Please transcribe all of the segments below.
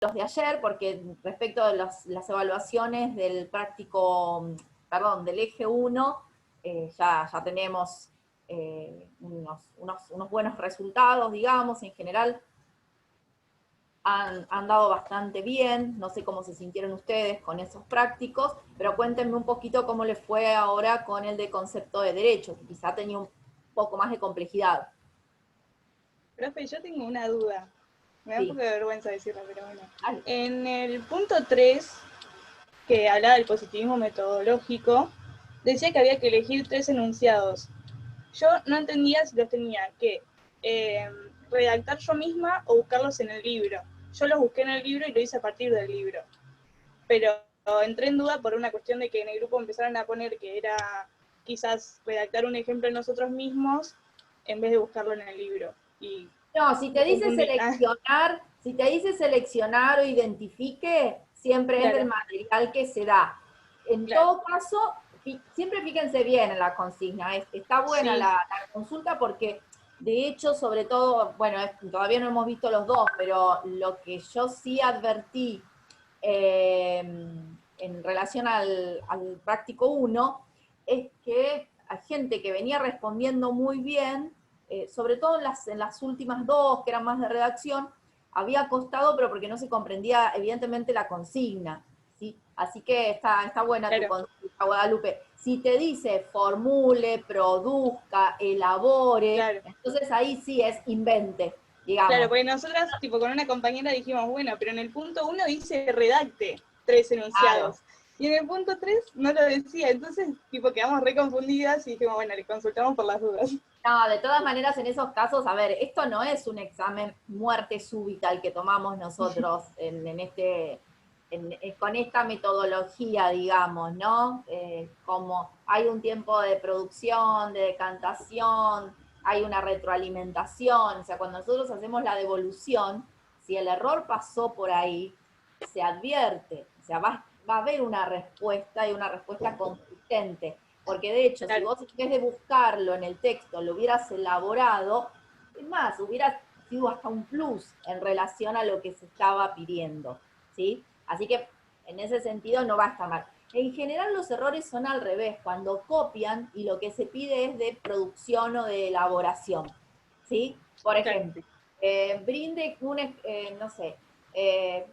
los de ayer, porque respecto de las evaluaciones del práctico, perdón, del eje 1, ya tenemos unos buenos resultados, digamos, en general han dado bastante bien, no sé cómo se sintieron ustedes con esos prácticos, pero cuéntenme un poquito cómo les fue ahora con el de concepto de derecho, que quizá tenía un poco más de complejidad. Profe, yo tengo una duda. Me da un Sí. poco de vergüenza decirlo, pero bueno. Ay. En el punto 3, que hablaba del positivismo metodológico, decía que había que elegir 3 enunciados. Yo no entendía si los tenía que redactar yo misma o buscarlos en el libro. Yo los busqué en el libro y lo hice a partir del libro. Pero entré en duda por una cuestión de que en el grupo empezaron a poner que era quizás redactar un ejemplo nosotros mismos en vez de buscarlo en el libro. Y No, si te dice confundí. seleccionar, si te dice seleccionar o identifique, siempre es del Claro, material que se da. En claro. todo caso, siempre fíjense bien en la consigna. Está buena Sí, la consulta porque, de hecho, sobre todo, bueno, todavía no hemos visto los dos, pero lo que yo sí advertí en relación al práctico 1 es que hay gente que venía respondiendo muy bien, sobre todo en las últimas dos, que eran más de redacción, había costado, pero porque no se comprendía evidentemente la consigna, ¿sí? Así que está buena tu claro. consigna, Guadalupe. Si te dice formule, produzca, elabore, Claro. entonces ahí sí es invente, Claro, digamos. porque nosotras, tipo, con una compañera dijimos, bueno, pero en el punto 1 dice redacte 3 Claro. enunciados. Y en el punto 3 no lo decía. Entonces, tipo, quedamos re confundidas y dijimos, bueno, le consultamos por las dudas. No, de todas maneras, en esos casos, a ver, esto no es un examen muerte súbita el que tomamos nosotros con esta metodología, digamos, ¿no? Como hay un tiempo de producción, de decantación, hay una retroalimentación, o sea, cuando nosotros hacemos la devolución, si el error pasó por ahí, se advierte, o sea, va a haber una respuesta y una respuesta consistente. Porque de hecho, si Claro, vos en vez de buscarlo en el texto lo hubieras elaborado, es más, hubiera sido hasta un plus en relación a lo que se estaba pidiendo, ¿sí? Así que en ese sentido no va a estar mal. En general los errores son al revés, cuando copian y lo que se pide es de producción o de elaboración, ¿sí? Por claro. ejemplo, brinde no sé,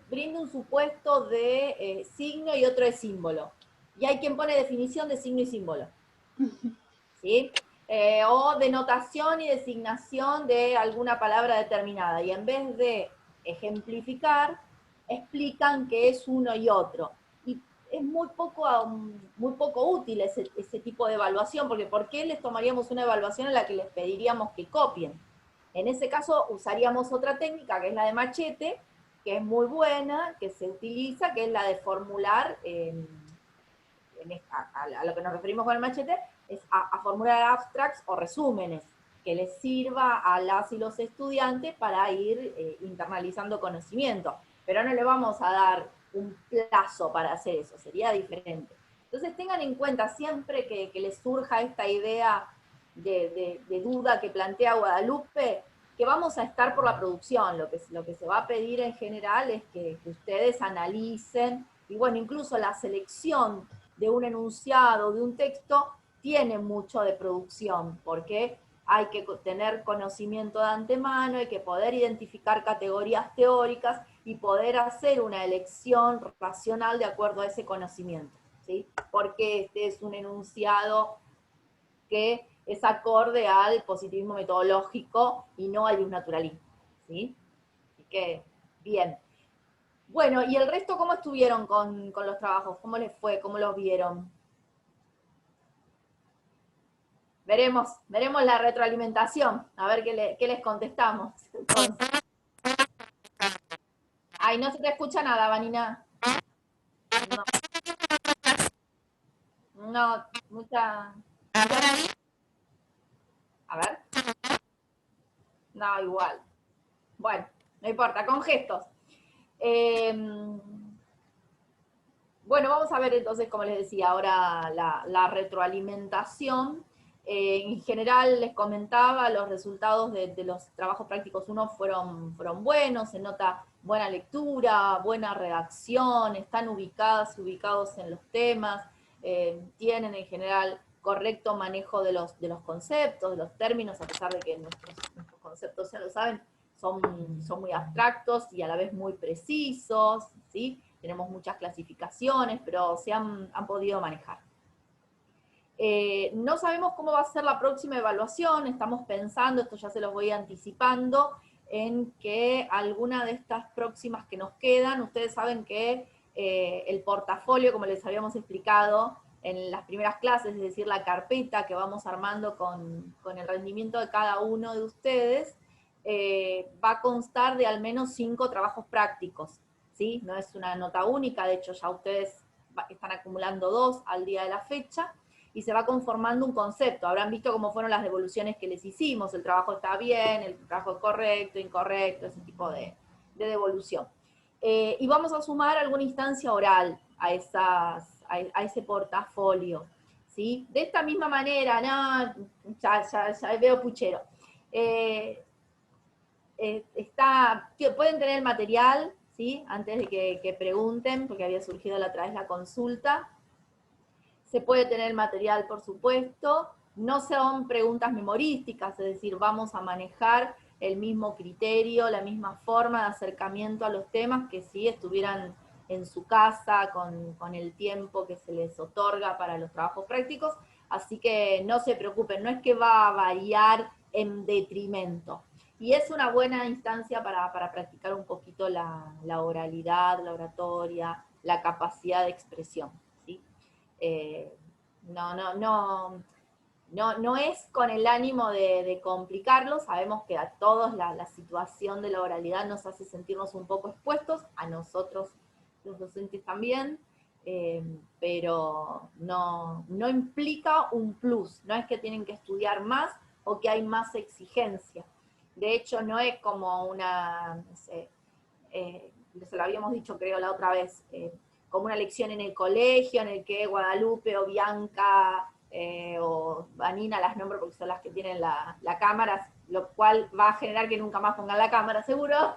brinde un supuesto de signo y otro de símbolo. Y hay quien pone definición de signo y símbolo. ¿Sí? O denotación y designación de alguna palabra determinada. Y en vez de ejemplificar, explican que es uno y otro. Y es muy poco útil ese tipo de evaluación, porque ¿por qué les tomaríamos una evaluación en la que les pediríamos que copien? En ese caso usaríamos otra técnica, que es la de machete, que es muy buena, que se utiliza, que es la de formular a lo que nos referimos con el machete, es a formular abstracts o resúmenes que les sirva a las y los estudiantes para ir internalizando conocimiento. Pero no le vamos a dar un plazo para hacer eso, sería diferente. Entonces tengan en cuenta siempre que les surja esta idea de duda que plantea Guadalupe, que vamos a estar por la producción. Lo que se va a pedir en general es que ustedes analicen, y bueno, incluso la selección de un enunciado, de un texto, tiene mucho de producción, porque hay que tener conocimiento de antemano, hay que poder identificar categorías teóricas y poder hacer una elección racional de acuerdo a ese conocimiento, ¿sí? Porque este es un enunciado que es acorde al positivismo metodológico y no al naturalismo, ¿sí? Así que, bien. Bueno, ¿y el resto cómo estuvieron con los trabajos? ¿Cómo les fue? ¿Cómo los vieron? Veremos la retroalimentación, a ver qué les contestamos. Entonces. Ay, no se te escucha nada, Vanina. No, no, mucha. A ver. No, igual. Bueno, no importa, con gestos. Eh, Bueno, vamos a ver entonces, como les decía, ahora la retroalimentación. En general les comentaba, los resultados de los trabajos prácticos 1 fueron buenos, se nota buena lectura, buena redacción, están ubicadas y ubicados en los temas, tienen en general correcto manejo de los conceptos, de los términos, a pesar de que nuestros conceptos, ya lo saben, son muy abstractos y a la vez muy precisos, ¿sí? Tenemos muchas clasificaciones, pero se han podido manejar. No sabemos cómo va a ser la próxima evaluación, estamos pensando, esto ya se los voy anticipando, en que alguna de estas próximas que nos quedan, ustedes saben que el portafolio, como les habíamos explicado en las primeras clases, es decir, la carpeta que vamos armando con el rendimiento de cada uno de ustedes, va a constar de al menos 5 trabajos prácticos, ¿sí? No es una nota única, de hecho ya ustedes están acumulando 2 al día de la fecha, y se va conformando un concepto. Habrán visto cómo fueron las devoluciones que les hicimos, el trabajo está bien, el trabajo es correcto, incorrecto, ese tipo de devolución. Y vamos a sumar alguna instancia oral a ese portafolio, ¿sí? De esta misma manera, no, ya veo puchero. Pueden tener el material, ¿sí? Antes de que pregunten, porque había surgido la otra vez la consulta. Se puede tener material, por supuesto, no son preguntas memorísticas, es decir, vamos a manejar el mismo criterio, la misma forma de acercamiento a los temas que si estuvieran en su casa con el tiempo que se les otorga para los trabajos prácticos, así que no se preocupen, no es que va a variar en detrimento. Y es una buena instancia para practicar un poquito la oralidad, la oratoria, la capacidad de expresión. No es con el ánimo de complicarlo, sabemos que a todos la situación de la oralidad nos hace sentirnos un poco expuestos, a nosotros los docentes también, pero no implica un plus, no es que tienen que estudiar más o que hay más exigencia. De hecho, no es como una, no sé, se lo habíamos dicho creo la otra vez, como una lección en el colegio, en el que Guadalupe o Bianca o Vanina, las nombro porque son las que tienen la cámara, lo cual va a generar que nunca más pongan la cámara, seguro.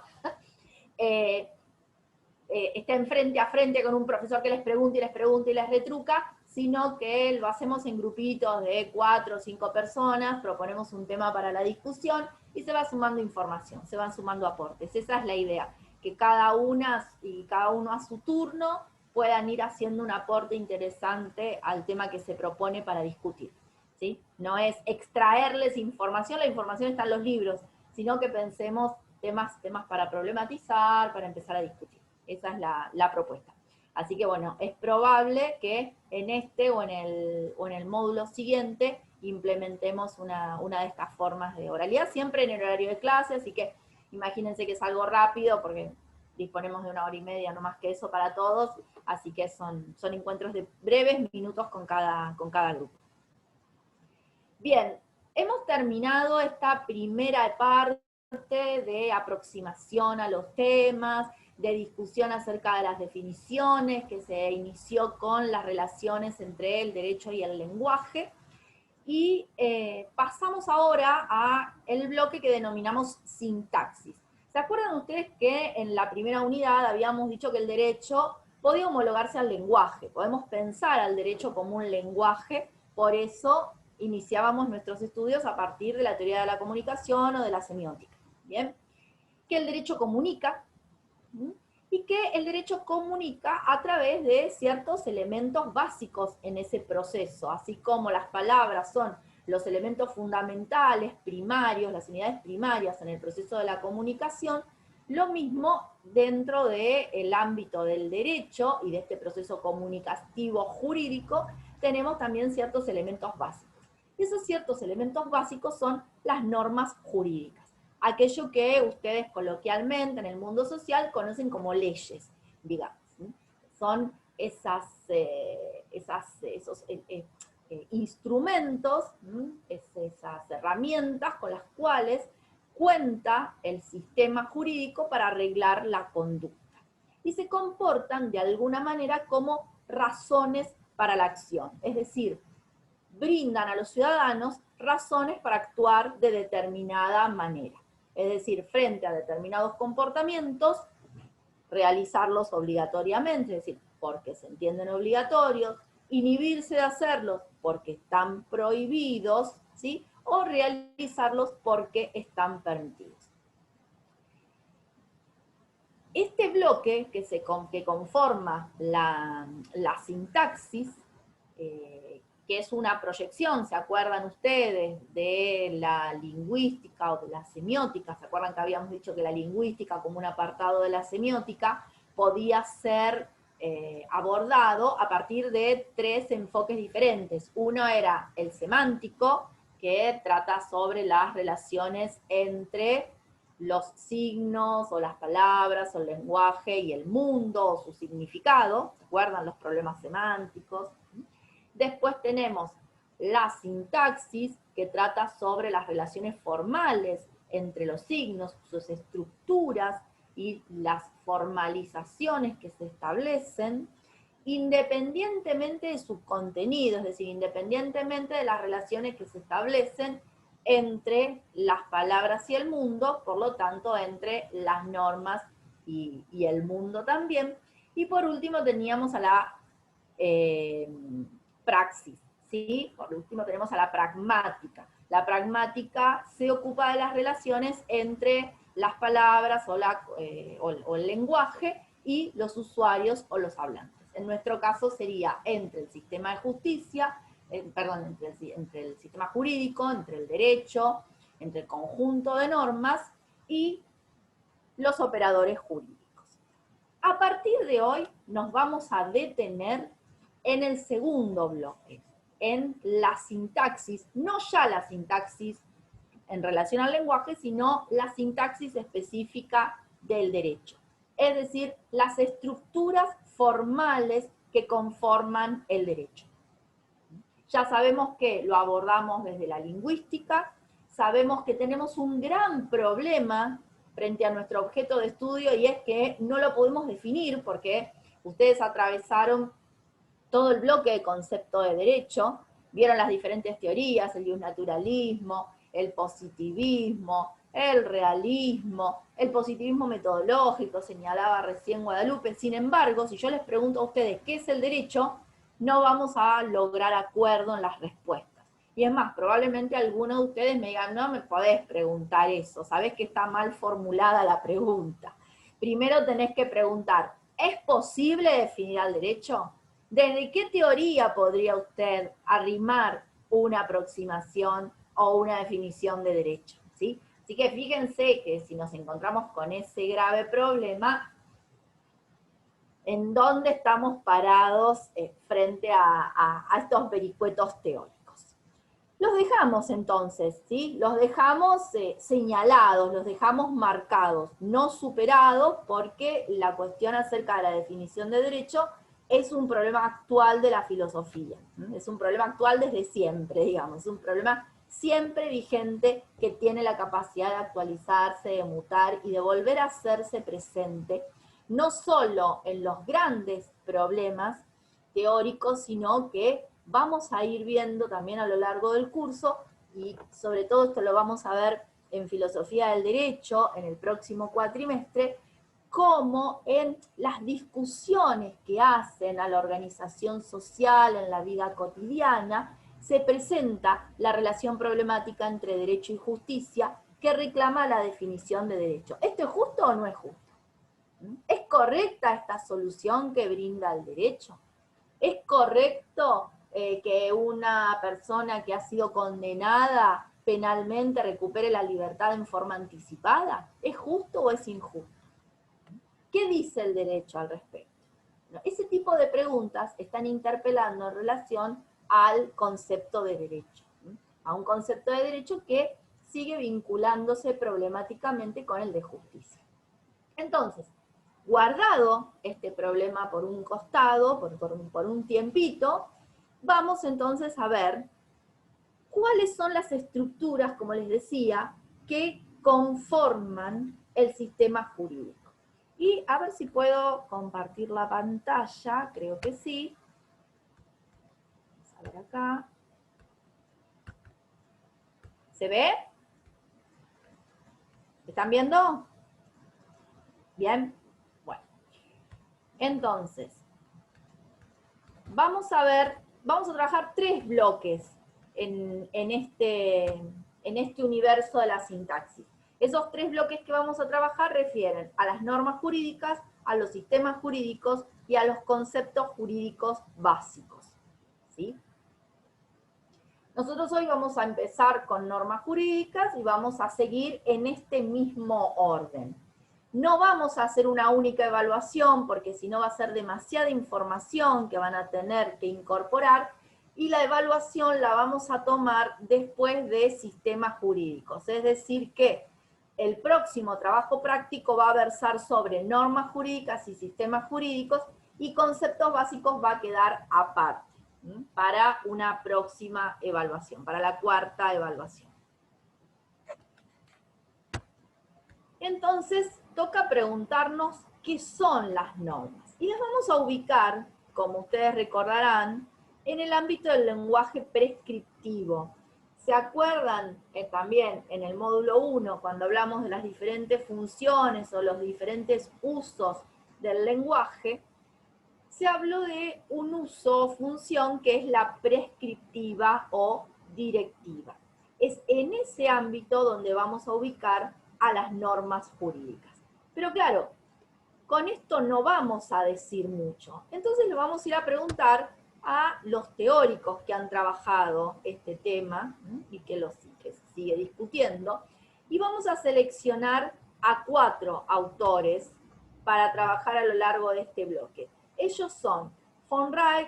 Estén frente a frente con un profesor que les pregunte y les pregunte y les retruca, sino que lo hacemos en grupitos de 4 o 5 personas, proponemos un tema para la discusión y se va sumando información, se van sumando aportes. Esa es la idea, que cada una y cada uno a su turno puedan ir haciendo un aporte interesante al tema que se propone para discutir, ¿sí? No es extraerles información, la información está en los libros, sino que pensemos temas para problematizar, para empezar a discutir. Esa es la propuesta. Así que bueno, es probable que en este o en el módulo siguiente implementemos una de estas formas de oralidad, siempre en el horario de clase, así que imagínense que es algo rápido, porque disponemos de 1 hora y media, no más que eso para todos, así que son encuentros de breves minutos con cada grupo. Bien, hemos terminado esta primera parte de aproximación a los temas, de discusión acerca de las definiciones, que se inició con las relaciones entre el derecho y el lenguaje, y pasamos ahora a el bloque que denominamos sintaxis. ¿Se acuerdan ustedes que en la primera unidad habíamos dicho que el derecho podía homologarse al lenguaje? Podemos pensar al derecho como un lenguaje, por eso iniciábamos nuestros estudios a partir de la teoría de la comunicación o de la semiótica. ¿Bien? Que el derecho comunica, y que el derecho comunica a través de ciertos elementos básicos en ese proceso, así como las palabras son los elementos fundamentales, primarios, las unidades primarias en el proceso de la comunicación, lo mismo dentro del ámbito del derecho y de este proceso comunicativo jurídico, tenemos también ciertos elementos básicos. Y esos ciertos elementos básicos son las normas jurídicas, aquello que ustedes coloquialmente en el mundo social conocen como leyes, digamos. Son esos instrumentos, esas herramientas con las cuales cuenta el sistema jurídico para arreglar la conducta. Y se comportan de alguna manera como razones para la acción, es decir, brindan a los ciudadanos razones para actuar de determinada manera. Es decir, frente a determinados comportamientos, realizarlos obligatoriamente, es decir, porque se entienden obligatorios, inhibirse de hacerlos porque están prohibidos, ¿sí? O realizarlos porque están permitidos. Este bloque que conforma la sintaxis, que es una proyección, ¿se acuerdan ustedes de la lingüística o de la semiótica? ¿Se acuerdan que habíamos dicho que la lingüística, como un apartado de la semiótica, podía ser abordado a partir de 3 enfoques diferentes? Uno era el semántico, que trata sobre las relaciones entre los signos o las palabras o el lenguaje y el mundo o su significado. ¿Se acuerdan los problemas semánticos? Después tenemos la sintaxis, que trata sobre las relaciones formales entre los signos, sus estructuras y las formalizaciones que se establecen, independientemente de su contenido, es decir, independientemente de las relaciones que se establecen entre las palabras y el mundo, por lo tanto, entre las normas y el mundo también. Y por último teníamos a la praxis, ¿sí? Por último tenemos a la pragmática. La pragmática se ocupa de las relaciones entre las palabras o el lenguaje y los usuarios o los hablantes. En nuestro caso sería entre el sistema de justicia, entre el sistema jurídico, entre el derecho, entre el conjunto de normas y los operadores jurídicos. A partir de hoy nos vamos a detener en el segundo bloque, en la sintaxis, no ya la sintaxis en relación al lenguaje, sino la sintaxis específica del derecho. Es decir, las estructuras formales que conforman el derecho. Ya sabemos que lo abordamos desde la lingüística, sabemos que tenemos un gran problema frente a nuestro objeto de estudio y es que no lo podemos definir porque ustedes atravesaron todo el bloque de concepto de derecho, vieron las diferentes teorías, el justnaturalismo, el positivismo, el realismo, el positivismo metodológico, señalaba recién Guadalupe. Sin embargo, si yo les pregunto a ustedes qué es el derecho, no vamos a lograr acuerdo en las respuestas. Y es más, probablemente algunos de ustedes me digan, no me podés preguntar eso, sabés que está mal formulada la pregunta. Primero tenés que preguntar, ¿es posible definir al derecho? ¿Desde qué teoría podría usted arrimar una aproximación o una definición de derecho? ¿Sí? Así que fíjense que si nos encontramos con ese grave problema, ¿en dónde estamos parados frente a estos vericuetos teóricos? Los dejamos entonces, ¿sí? Los dejamos señalados, los dejamos marcados, no superados, porque la cuestión acerca de la definición de derecho es un problema actual de la filosofía. Es un problema actual desde siempre, digamos, es un problema siempre vigente que tiene la capacidad de actualizarse, de mutar y de volver a hacerse presente, no solo en los grandes problemas teóricos, sino que vamos a ir viendo también a lo largo del curso, y sobre todo esto lo vamos a ver en Filosofía del Derecho en el próximo cuatrimestre, cómo en las discusiones que hacen a la organización social en la vida cotidiana, se presenta la relación problemática entre derecho y justicia que reclama la definición de derecho. ¿Esto es justo o no es justo? ¿Es correcta esta solución que brinda el derecho? ¿Es correcto que una persona que ha sido condenada penalmente recupere la libertad en forma anticipada? ¿Es justo o es injusto? ¿Qué dice el derecho al respecto? Ese tipo de preguntas están interpelando en relación al concepto de derecho, a un concepto de derecho que sigue vinculándose problemáticamente con el de justicia. Entonces, guardado este problema por un costado, por un tiempito, vamos entonces a ver cuáles son las estructuras, como les decía, que conforman el sistema jurídico. Y a ver si puedo compartir la pantalla, creo que sí. Vamos a ver acá. ¿Se ve? ¿Están viendo? Bien. Bueno, Entonces, vamos a trabajar 3 bloques en este universo de la sintaxis. Esos 3 bloques que vamos a trabajar refieren a las normas jurídicas, a los sistemas jurídicos y a los conceptos jurídicos básicos, ¿sí? Nosotros hoy vamos a empezar con normas jurídicas y vamos a seguir en este mismo orden. No vamos a hacer una única evaluación porque si no va a ser demasiada información que van a tener que incorporar, y la evaluación la vamos a tomar después de sistemas jurídicos. Es decir que el próximo trabajo práctico va a versar sobre normas jurídicas y sistemas jurídicos, y conceptos básicos va a quedar aparte para una próxima evaluación, para la 4ª evaluación. Entonces, toca preguntarnos qué son las normas. Y las vamos a ubicar, como ustedes recordarán, en el ámbito del lenguaje prescriptivo. ¿Se acuerdan que también en el módulo 1, cuando hablamos de las diferentes funciones o los diferentes usos del lenguaje, se habló de un uso o función que es la prescriptiva o directiva? Es en ese ámbito donde vamos a ubicar a las normas jurídicas. Pero claro, con esto no vamos a decir mucho. Entonces le vamos a ir a preguntar a los teóricos que han trabajado este tema y que se sigue discutiendo, y vamos a seleccionar a 4 autores para trabajar a lo largo de este bloque. Ellos son von Wright,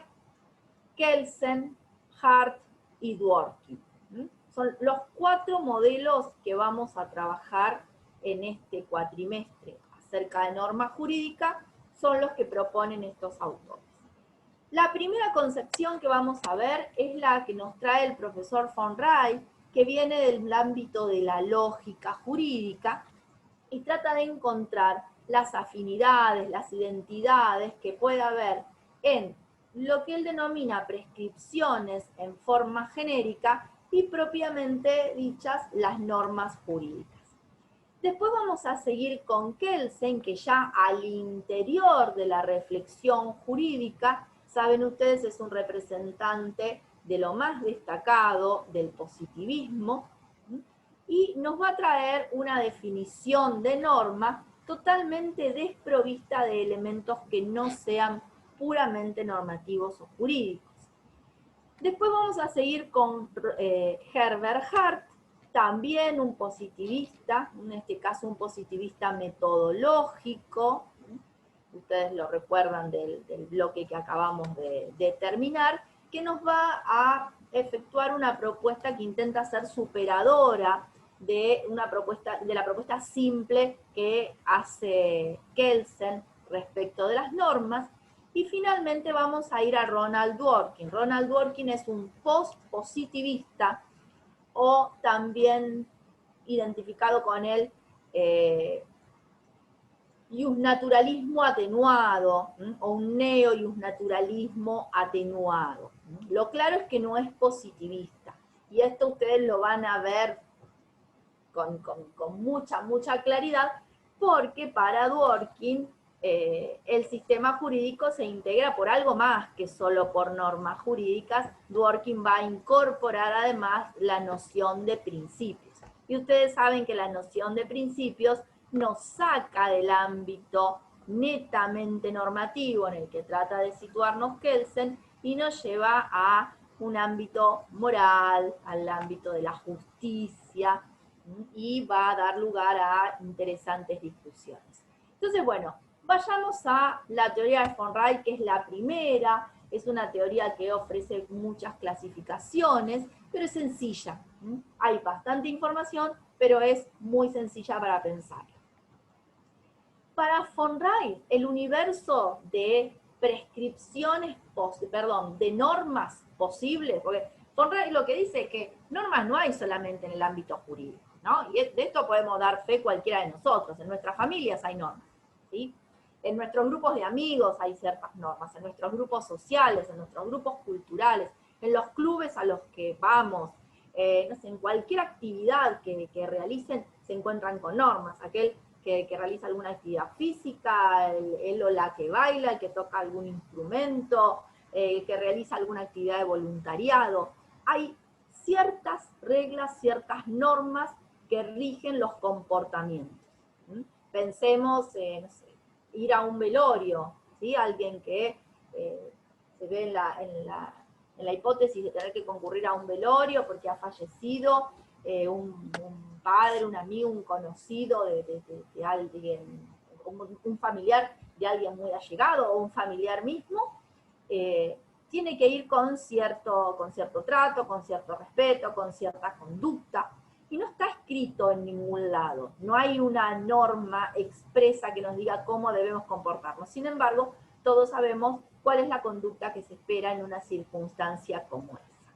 Kelsen, Hart y Dworkin. Son los 4 modelos que vamos a trabajar en este cuatrimestre acerca de norma jurídica, son los que proponen estos autores. La primera concepción que vamos a ver es la que nos trae el profesor von Wright, que viene del ámbito de la lógica jurídica y trata de encontrar las afinidades, las identidades que puede haber en lo que él denomina prescripciones en forma genérica y propiamente dichas las normas jurídicas. Después vamos a seguir con Kelsen, que ya al interior de la reflexión jurídica, saben ustedes, es un representante de lo más destacado del positivismo, y nos va a traer una definición de norma totalmente desprovista de elementos que no sean puramente normativos o jurídicos. Después vamos a seguir con Herbert Hart, también un positivista, en este caso un positivista metodológico. Ustedes lo recuerdan del bloque que acabamos de terminar, que nos va a efectuar una propuesta que intenta ser superadora de la propuesta simple que hace Kelsen respecto de las normas. Y finalmente vamos a ir a Ronald Dworkin. Ronald Dworkin es un post-positivista, o también identificado con el iusnaturalismo atenuado, o un neo-iusnaturalismo atenuado. Lo claro es que no es positivista, y esto ustedes lo van a ver con mucha claridad, porque para Dworkin el sistema jurídico se integra por algo más que solo por normas jurídicas. Dworkin va a incorporar además la noción de principios. Y ustedes saben que la noción de principios nos saca del ámbito netamente normativo en el que trata de situarnos Kelsen y nos lleva a un ámbito moral, al ámbito de la justicia, y va a dar lugar a interesantes discusiones. Entonces, bueno, vayamos a la teoría de von Wright, que es la primera. Es una teoría que ofrece muchas clasificaciones, pero es sencilla. Hay bastante información, pero es muy sencilla para pensar. Para von Wright, el universo de prescripciones, de normas posibles, porque von Wright lo que dice es que normas no hay solamente en el ámbito jurídico, ¿no? Y de esto podemos dar fe cualquiera de nosotros. En nuestras familias hay normas, ¿sí? En nuestros grupos de amigos hay ciertas normas, en nuestros grupos sociales, en nuestros grupos culturales, en los clubes a los que vamos, no sé, en cualquier actividad que realicen se encuentran con normas. Aquel que realiza alguna actividad física, él o la que baila, el que toca algún instrumento, que realiza alguna actividad de voluntariado. Hay ciertas reglas, ciertas normas que rigen los comportamientos. Pensemos en, no sé, ir a un velorio, ¿sí? Alguien que se ve en la hipótesis de tener que concurrir a un velorio porque ha fallecido un padre, un amigo, un conocido de alguien, un familiar de alguien muy allegado o un familiar mismo, tiene que ir con cierto trato, con cierto respeto, con cierta conducta, y no está escrito en ningún lado, no hay una norma expresa que nos diga cómo debemos comportarnos. Sin embargo, todos sabemos cuál es la conducta que se espera en una circunstancia como esa.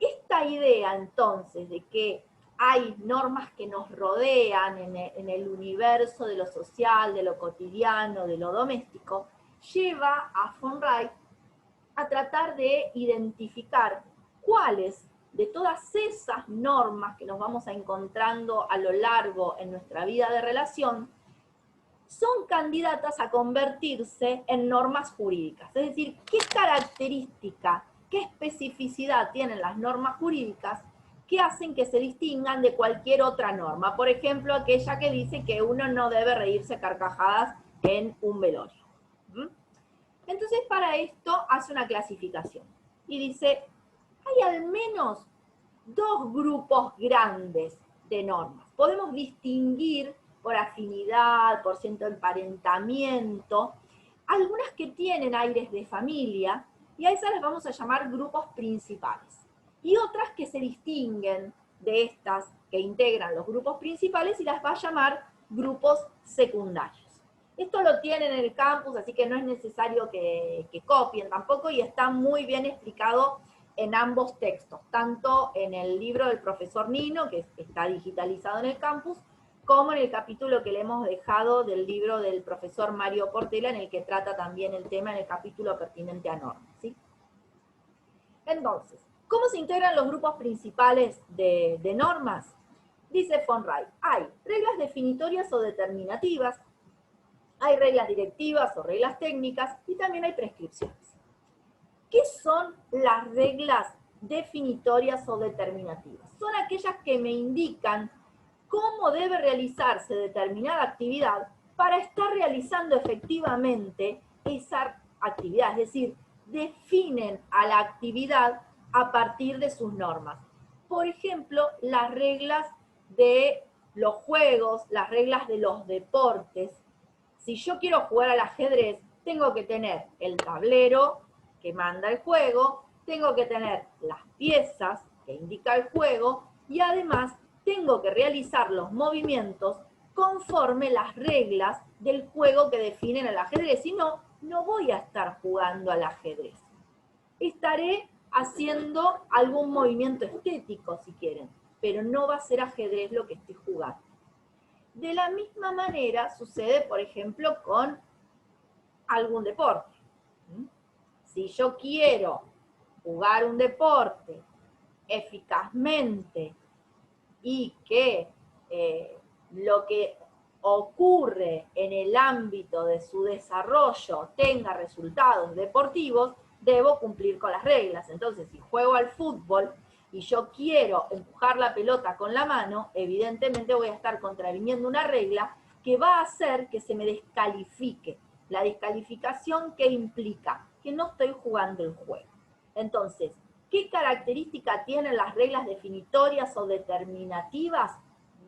Esta idea, entonces, de que hay normas que nos rodean en el universo de lo social, de lo cotidiano, de lo doméstico, lleva a von Wright a tratar de identificar cuáles de todas esas normas que nos vamos encontrando a lo largo en nuestra vida de relación son candidatas a convertirse en normas jurídicas. Es decir, qué característica, qué especificidad tienen las normas jurídicas que hacen que se distingan de cualquier otra norma. Por ejemplo, aquella que dice que uno no debe reírse carcajadas en un velorio. Entonces, para esto hace una clasificación y dice, hay al menos dos grupos grandes de normas. Podemos distinguir por afinidad, por cierto emparentamiento, algunas que tienen aires de familia, y a esas las vamos a llamar grupos principales. Y otras que se distinguen de estas que integran los grupos principales y las va a llamar grupos secundarios. Esto lo tienen en el campus, así que no es necesario que copien tampoco, y está muy bien explicado en ambos textos, tanto en el libro del profesor Nino, que está digitalizado en el campus, como en el capítulo que le hemos dejado del libro del profesor Mario Portela, en el que trata también el tema en el capítulo pertinente a normas, ¿sí? Entonces, ¿cómo se integran los grupos principales de normas? Dice von Wright, hay reglas definitorias o determinativas, hay reglas directivas o reglas técnicas, y también hay prescripciones. ¿Qué son las reglas definitorias o determinativas? Son aquellas que me indican cómo debe realizarse determinada actividad para estar realizando efectivamente esa actividad, es decir, definen a la actividad a partir de sus normas. Por ejemplo, las reglas de los juegos, las reglas de los deportes. Si yo quiero jugar al ajedrez, tengo que tener el tablero que manda el juego, tengo que tener las piezas que indica el juego, y además tengo que realizar los movimientos conforme las reglas del juego que definen el ajedrez. Si no, no voy a estar jugando al ajedrez. Estaré haciendo algún movimiento estético, si quieren, pero no va a ser ajedrez lo que estoy jugando. De la misma manera sucede, por ejemplo, con algún deporte. Si yo quiero jugar un deporte eficazmente y que lo que ocurre en el ámbito de su desarrollo tenga resultados deportivos, debo cumplir con las reglas. Entonces, si juego al fútbol y yo quiero empujar la pelota con la mano, evidentemente voy a estar contraviniendo una regla que va a hacer que se me descalifique. La descalificación, ¿qué implica? Que no estoy jugando el juego. Entonces, ¿qué característica tienen las reglas definitorias o determinativas?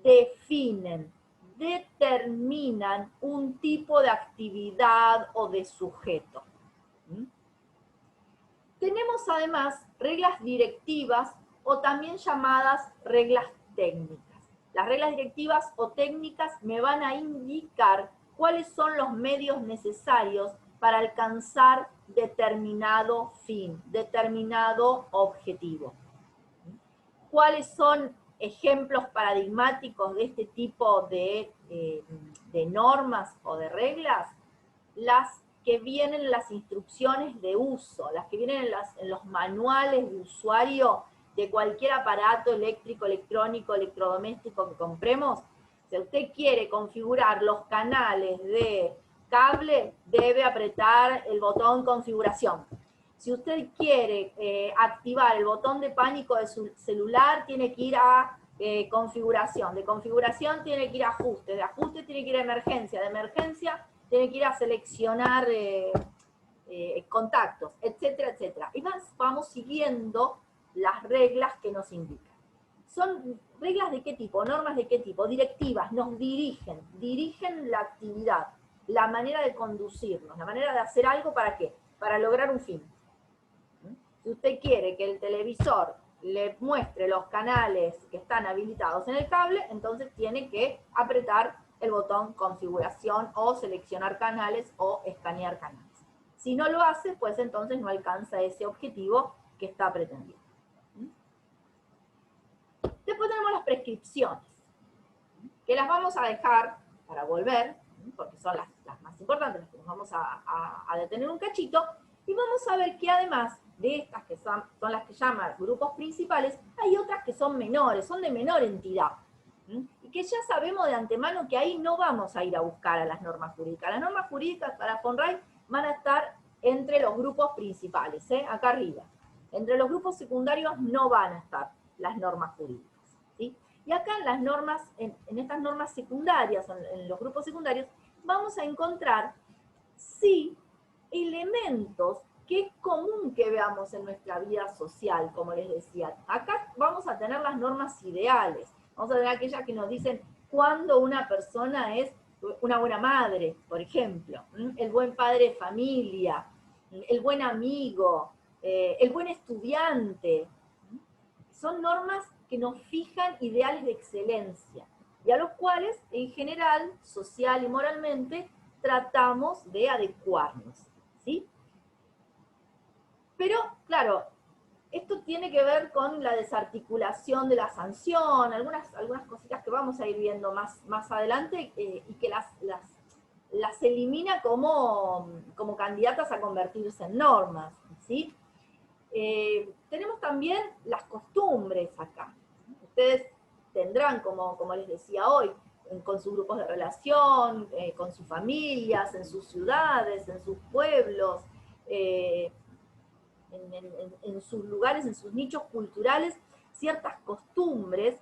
Definen, determinan un tipo de actividad o de sujeto. Tenemos además reglas directivas o también llamadas reglas técnicas. Las reglas directivas o técnicas me van a indicar cuáles son los medios necesarios para alcanzar determinado fin, determinado objetivo. ¿Cuáles son ejemplos paradigmáticos de este tipo de normas o de reglas? Las que vienen en las instrucciones de uso, las que vienen en los manuales de usuario de cualquier aparato eléctrico, electrónico, electrodoméstico que compremos. Si usted quiere configurar los canales de cable, debe apretar el botón configuración. Si usted quiere activar el botón de pánico de su celular, tiene que ir a configuración. De configuración tiene que ir a ajuste. De ajuste tiene que ir a emergencia. De emergencia tiene que ir a seleccionar contactos, etcétera, etcétera. Y más vamos siguiendo las reglas que nos indican. ¿Son reglas de qué tipo? ¿Normas de qué tipo? Directivas, nos dirigen la actividad, la manera de conducirnos, la manera de hacer algo, ¿para qué? Para lograr un fin. Si usted quiere que el televisor le muestre los canales que están habilitados en el cable, entonces tiene que apretar el botón configuración o seleccionar canales o escanear canales. Si no lo hace, pues entonces no alcanza ese objetivo que está pretendiendo. Después tenemos las prescripciones, que las vamos a dejar para volver, porque son las más importantes, las que nos vamos a detener un cachito, y vamos a ver que además de estas que son las que llaman grupos principales, hay otras que son menores, son de menor entidad, y que ya sabemos de antemano que ahí no vamos a ir a buscar a las normas jurídicas. Las normas jurídicas para FONRAI van a estar entre los grupos principales, acá arriba. Entre los grupos secundarios no van a estar las normas jurídicas. ¿Sí? Y acá en las normas, en estas normas secundarias, en los grupos secundarios, vamos a encontrar, sí, elementos que es común que veamos en nuestra vida social, como les decía. Acá vamos a tener las normas ideales, vamos a tener aquellas que nos dicen cuándo una persona es una buena madre, por ejemplo, el buen padre de familia, el buen amigo, el buen estudiante. Son normas que nos fijan ideales de excelencia y a los cuales, en general, social y moralmente, tratamos de adecuarnos, ¿sí? Pero, claro, esto tiene que ver con la desarticulación de la sanción, algunas cositas que vamos a ir viendo más adelante y que las elimina como candidatas a convertirse en normas, ¿sí? Tenemos también las costumbres acá. Ustedes tendrán, como les decía hoy, con sus grupos de relación, con sus familias, en sus ciudades, en sus pueblos, en sus lugares, en sus nichos culturales, ciertas costumbres,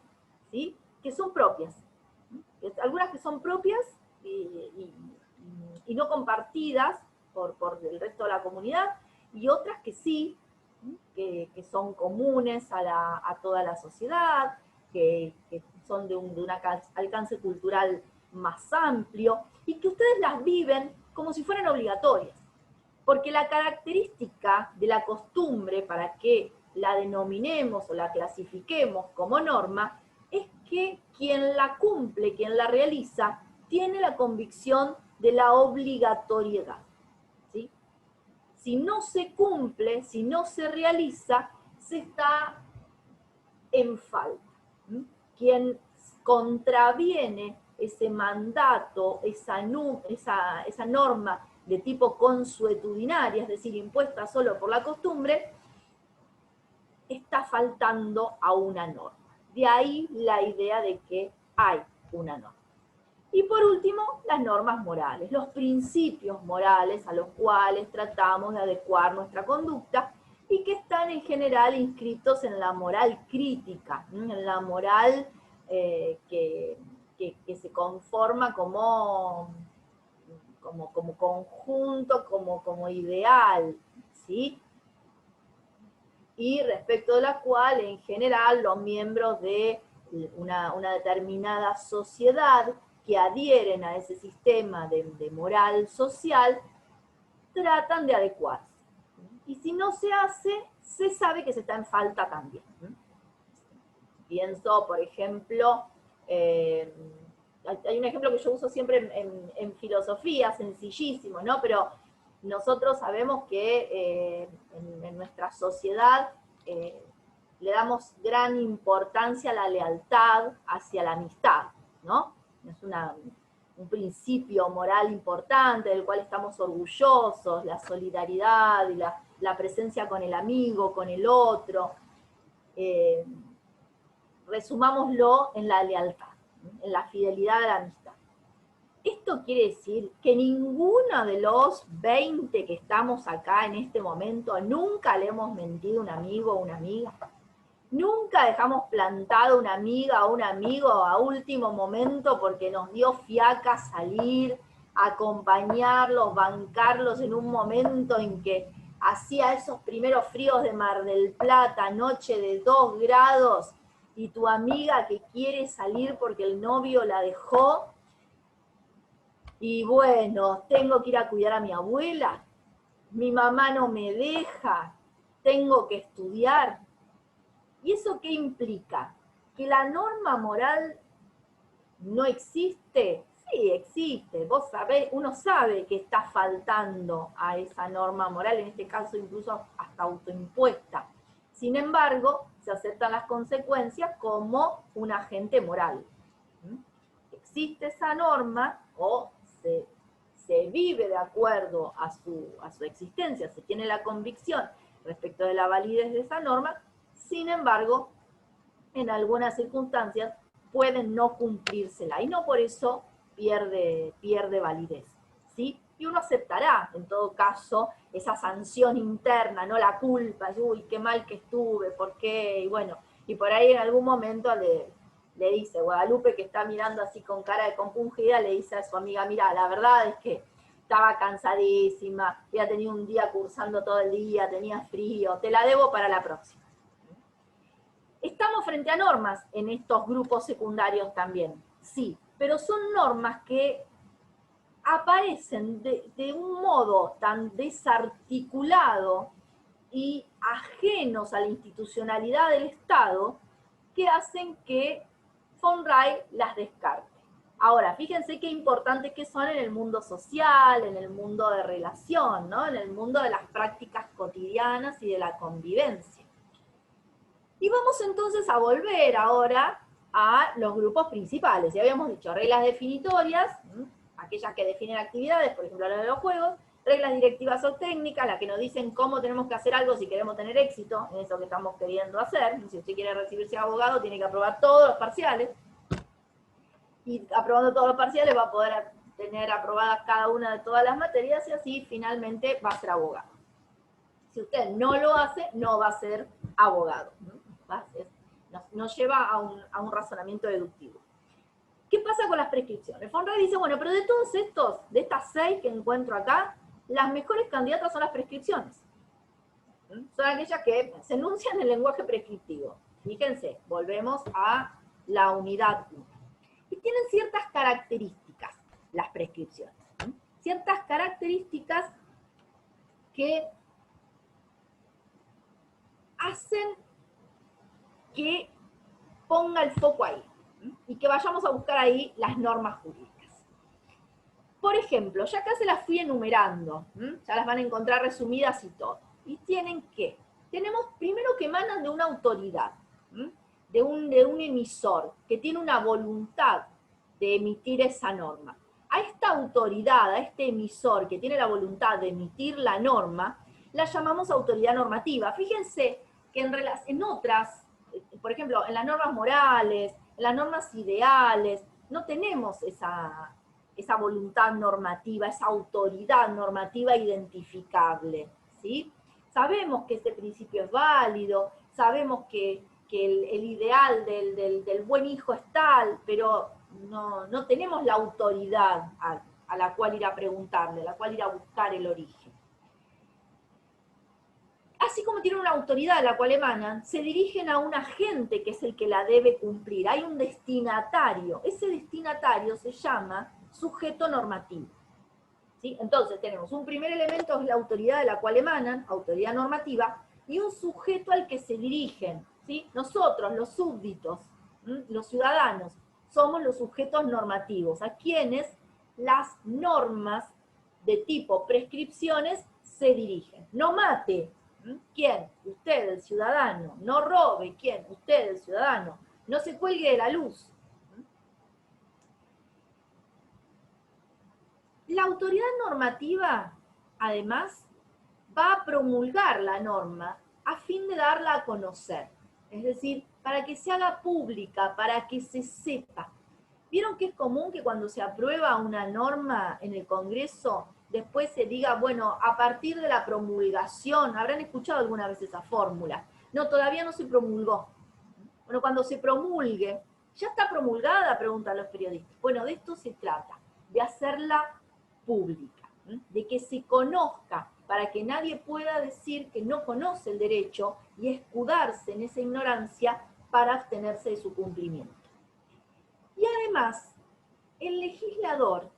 ¿sí? Que son propias. Algunas que son propias y no compartidas por el resto de la comunidad, y otras que sí, que son comunes a toda la sociedad, que son de un alcance cultural más amplio, y que ustedes las viven como si fueran obligatorias. Porque la característica de la costumbre, para que la denominemos o la clasifiquemos como norma, es que quien la cumple, quien la realiza, tiene la convicción de la obligatoriedad. ¿Sí? Si no se cumple, si no se realiza, se está en falta. Quien contraviene ese mandato, esa norma de tipo consuetudinaria, es decir, impuesta solo por la costumbre, está faltando a una norma. De ahí la idea de que hay una norma. Y por último, las normas morales, los principios morales a los cuales tratamos de adecuar nuestra conducta y que están en general inscritos en la moral crítica, en la moral que se conforma como conjunto, como ideal, ¿sí? Y respecto de la cual, en general, los miembros de una determinada sociedad que adhieren a ese sistema de moral social, tratan de adecuarse. Y si no se hace, se sabe que se está en falta también. Pienso, por ejemplo, hay un ejemplo que yo uso siempre en filosofía, sencillísimo, ¿no? Pero nosotros sabemos que en nuestra sociedad le damos gran importancia a la lealtad hacia la amistad, ¿no? Es un principio moral importante del cual estamos orgullosos, la solidaridad y la presencia con el amigo, con el otro. Resumámoslo en la lealtad. en la fidelidad de la amistad. Esto quiere decir que ninguno de los 20 que estamos acá en este momento nunca le hemos mentido a un amigo o una amiga. Nunca dejamos plantado una amiga o un amigo a último momento porque nos dio fiaca salir, acompañarlos, bancarlos en un momento en que hacía esos primeros fríos de Mar del Plata, noche de 2 grados, y tu amiga que quiere salir porque el novio la dejó, y bueno, tengo que ir a cuidar a mi abuela, mi mamá no me deja, tengo que estudiar. ¿Y eso qué implica? ¿Que la norma moral no existe? Sí, existe. Vos sabés, uno sabe que está faltando a esa norma moral, en este caso incluso hasta autoimpuesta. Sin embargo, se aceptan las consecuencias como un agente moral. Existe esa norma o se vive de acuerdo a su existencia, se tiene la convicción respecto de la validez de esa norma. Sin embargo, en algunas circunstancias pueden no cumplírsela y no por eso pierde validez, ¿sí? Y uno aceptará, en todo caso, esa sanción interna, no la culpa, uy, qué mal que estuve, ¿por qué? Y bueno, y por ahí en algún momento le dice, Guadalupe, que está mirando así con cara de compungida, le dice a su amiga, mira, la verdad es que estaba cansadísima, había tenido un día cursando todo el día, tenía frío, te la debo para la próxima. Estamos frente a normas en estos grupos secundarios también, sí, pero son normas que aparecen de un modo tan desarticulado y ajenos a la institucionalidad del Estado que hacen que von Rey las descarte. Ahora, fíjense qué importantes que son en el mundo social, en el mundo de relación, ¿no? En el mundo de las prácticas cotidianas y de la convivencia. Y vamos entonces a volver ahora a los grupos principales. Ya habíamos dicho reglas definitorias, aquellas que definen actividades, por ejemplo la de los juegos, reglas directivas o técnicas, las que nos dicen cómo tenemos que hacer algo si queremos tener éxito en eso que estamos queriendo hacer. Si usted quiere recibirse abogado, tiene que aprobar todos los parciales. Y aprobando todos los parciales va a poder tener aprobadas cada una de todas las materias y así finalmente va a ser abogado. Si usted no lo hace, no va a ser abogado. Nos lleva a un razonamiento deductivo. ¿Qué pasa con las prescripciones? von Rey dice, bueno, pero de todos estos, de estas 6 que encuentro acá, las mejores candidatas son las prescripciones. Son aquellas que se enuncian en el lenguaje prescriptivo. Fíjense, volvemos a la unidad 1. Y tienen ciertas características, las prescripciones. Ciertas características que hacen que ponga el foco ahí y que vayamos a buscar ahí las normas jurídicas. Por ejemplo, ya acá se las fui enumerando, ya las van a encontrar resumidas y todo. Y tienen que, tenemos primero que emanan de una autoridad, de un emisor que tiene una voluntad de emitir esa norma. A esta autoridad, a este emisor que tiene la voluntad de emitir la norma, la llamamos autoridad normativa. Fíjense que en otras, por ejemplo, en las normas morales, en las normas ideales, no tenemos esa voluntad normativa, esa autoridad normativa identificable, ¿sí? Sabemos que este principio es válido, sabemos que el ideal del buen hijo es tal, pero no tenemos la autoridad a la cual ir a preguntarle, a la cual ir a buscar el origen. Así como tienen una autoridad a la cual emanan, se dirigen a un agente que es el que la debe cumplir. Hay un destinatario. Ese destinatario se llama sujeto normativo. ¿Sí? Entonces tenemos un primer elemento, es la autoridad de la cual emanan, autoridad normativa, y un sujeto al que se dirigen. ¿Sí? Nosotros, los súbditos, los ciudadanos, somos los sujetos normativos, a quienes las normas de tipo prescripciones se dirigen. No mate. ¿Quién? Usted, el ciudadano. No robe. ¿Quién? Usted, el ciudadano. No se cuelgue de la luz. La autoridad normativa, además, va a promulgar la norma a fin de darla a conocer. Es decir, para que se haga pública, para que se sepa. ¿Vieron que es común que cuando se aprueba una norma en el Congreso, después se diga, bueno, a partir de la promulgación, habrán escuchado alguna vez esa fórmula? No, todavía no se promulgó. Bueno, cuando se promulgue, ¿ya está promulgada?, preguntan los periodistas. Bueno, de esto se trata, de hacerla pública, de que se conozca, para que nadie pueda decir que no conoce el derecho y escudarse en esa ignorancia para abstenerse de su cumplimiento. Y además, el legislador,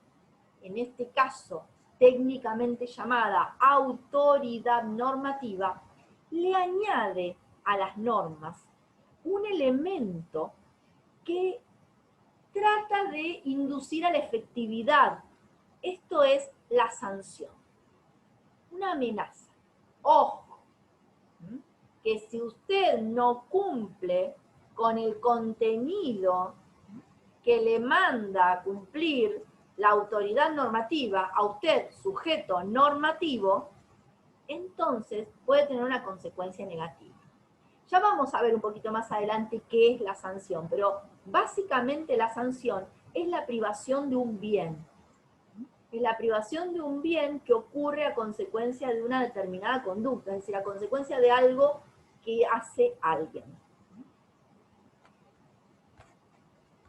en este caso técnicamente llamada autoridad normativa, le añade a las normas un elemento que trata de inducir a la efectividad. Esto es la sanción. Una amenaza. Ojo, que si usted no cumple con el contenido que le manda a cumplir la autoridad normativa, a usted, sujeto normativo, entonces puede tener una consecuencia negativa. Ya vamos a ver un poquito más adelante qué es la sanción, pero básicamente la sanción es la privación de un bien. Es la privación de un bien que ocurre a consecuencia de una determinada conducta, es decir, a consecuencia de algo que hace alguien.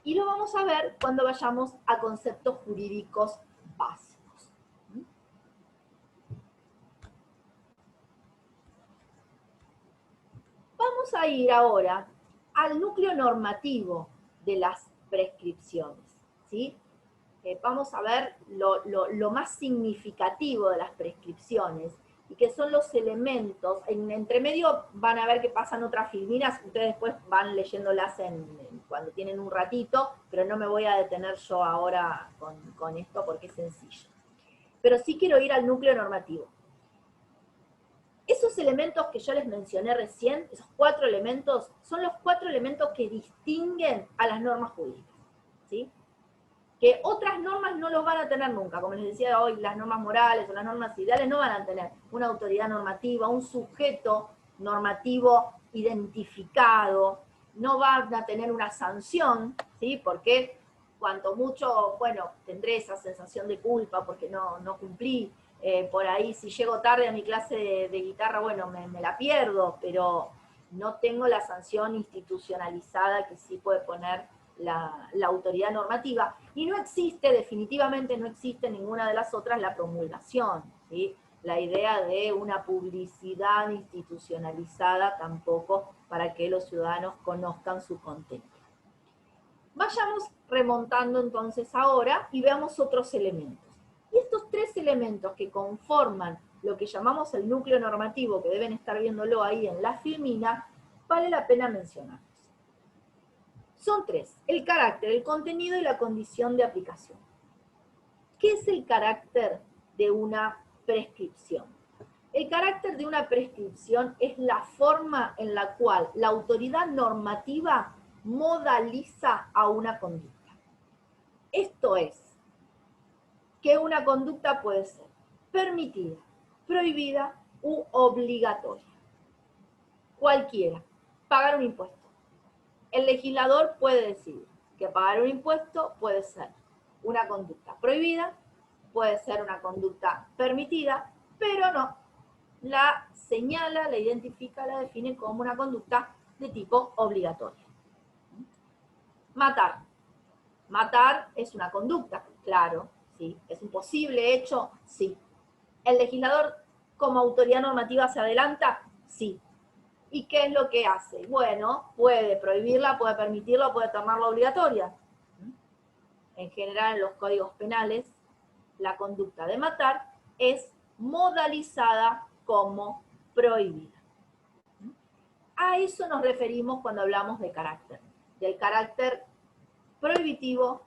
Y lo vamos a ver cuando vayamos a conceptos jurídicos básicos. Vamos a ir ahora al núcleo normativo de las prescripciones, ¿sí? Vamos a ver lo más significativo de las prescripciones y que son los elementos. Entre medio van a ver que pasan otras filminas, ustedes después van leyéndolas cuando tienen un ratito, pero no me voy a detener yo ahora con esto porque es sencillo. Pero sí quiero ir al núcleo normativo. Esos elementos que yo les mencioné recién, esos 4 elementos, son los 4 elementos que distinguen a las normas jurídicas, ¿sí? Que otras normas no los van a tener nunca, como les decía hoy, las normas morales o las normas ideales no van a tener una autoridad normativa, un sujeto normativo identificado, no van a tener una sanción, ¿sí? Porque cuanto mucho, bueno, tendré esa sensación de culpa porque no cumplí, por ahí si llego tarde a mi clase de guitarra, bueno, me la pierdo, pero no tengo la sanción institucionalizada que sí puede poner la autoridad normativa, y no existe, definitivamente no existe ninguna de las otras, la promulgación, ¿sí? La idea de una publicidad institucionalizada tampoco para que los ciudadanos conozcan su contenido. Vayamos remontando entonces ahora y veamos otros elementos. Y estos 3 elementos que conforman lo que llamamos el núcleo normativo, que deben estar viéndolo ahí en la filmina, vale la pena mencionar. Son 3, el carácter, el contenido y la condición de aplicación. ¿Qué es el carácter de una prescripción? El carácter de una prescripción es la forma en la cual la autoridad normativa modaliza a una conducta. Esto es, que una conducta puede ser permitida, prohibida u obligatoria. Cualquiera. Pagar un impuesto. El legislador puede decidir que pagar un impuesto puede ser una conducta prohibida, puede ser una conducta permitida, pero no. La señala, la identifica, la define como una conducta de tipo obligatoria. Matar. Matar es una conducta, claro, ¿sí? ¿Es un posible hecho? Sí. ¿El legislador como autoridad normativa se adelanta? Sí. ¿Y qué es lo que hace? Bueno, puede prohibirla, puede permitirla, puede tornarla obligatoria. En general, en los códigos penales, la conducta de matar es modalizada como prohibida. A eso nos referimos cuando hablamos de carácter, del carácter prohibitivo,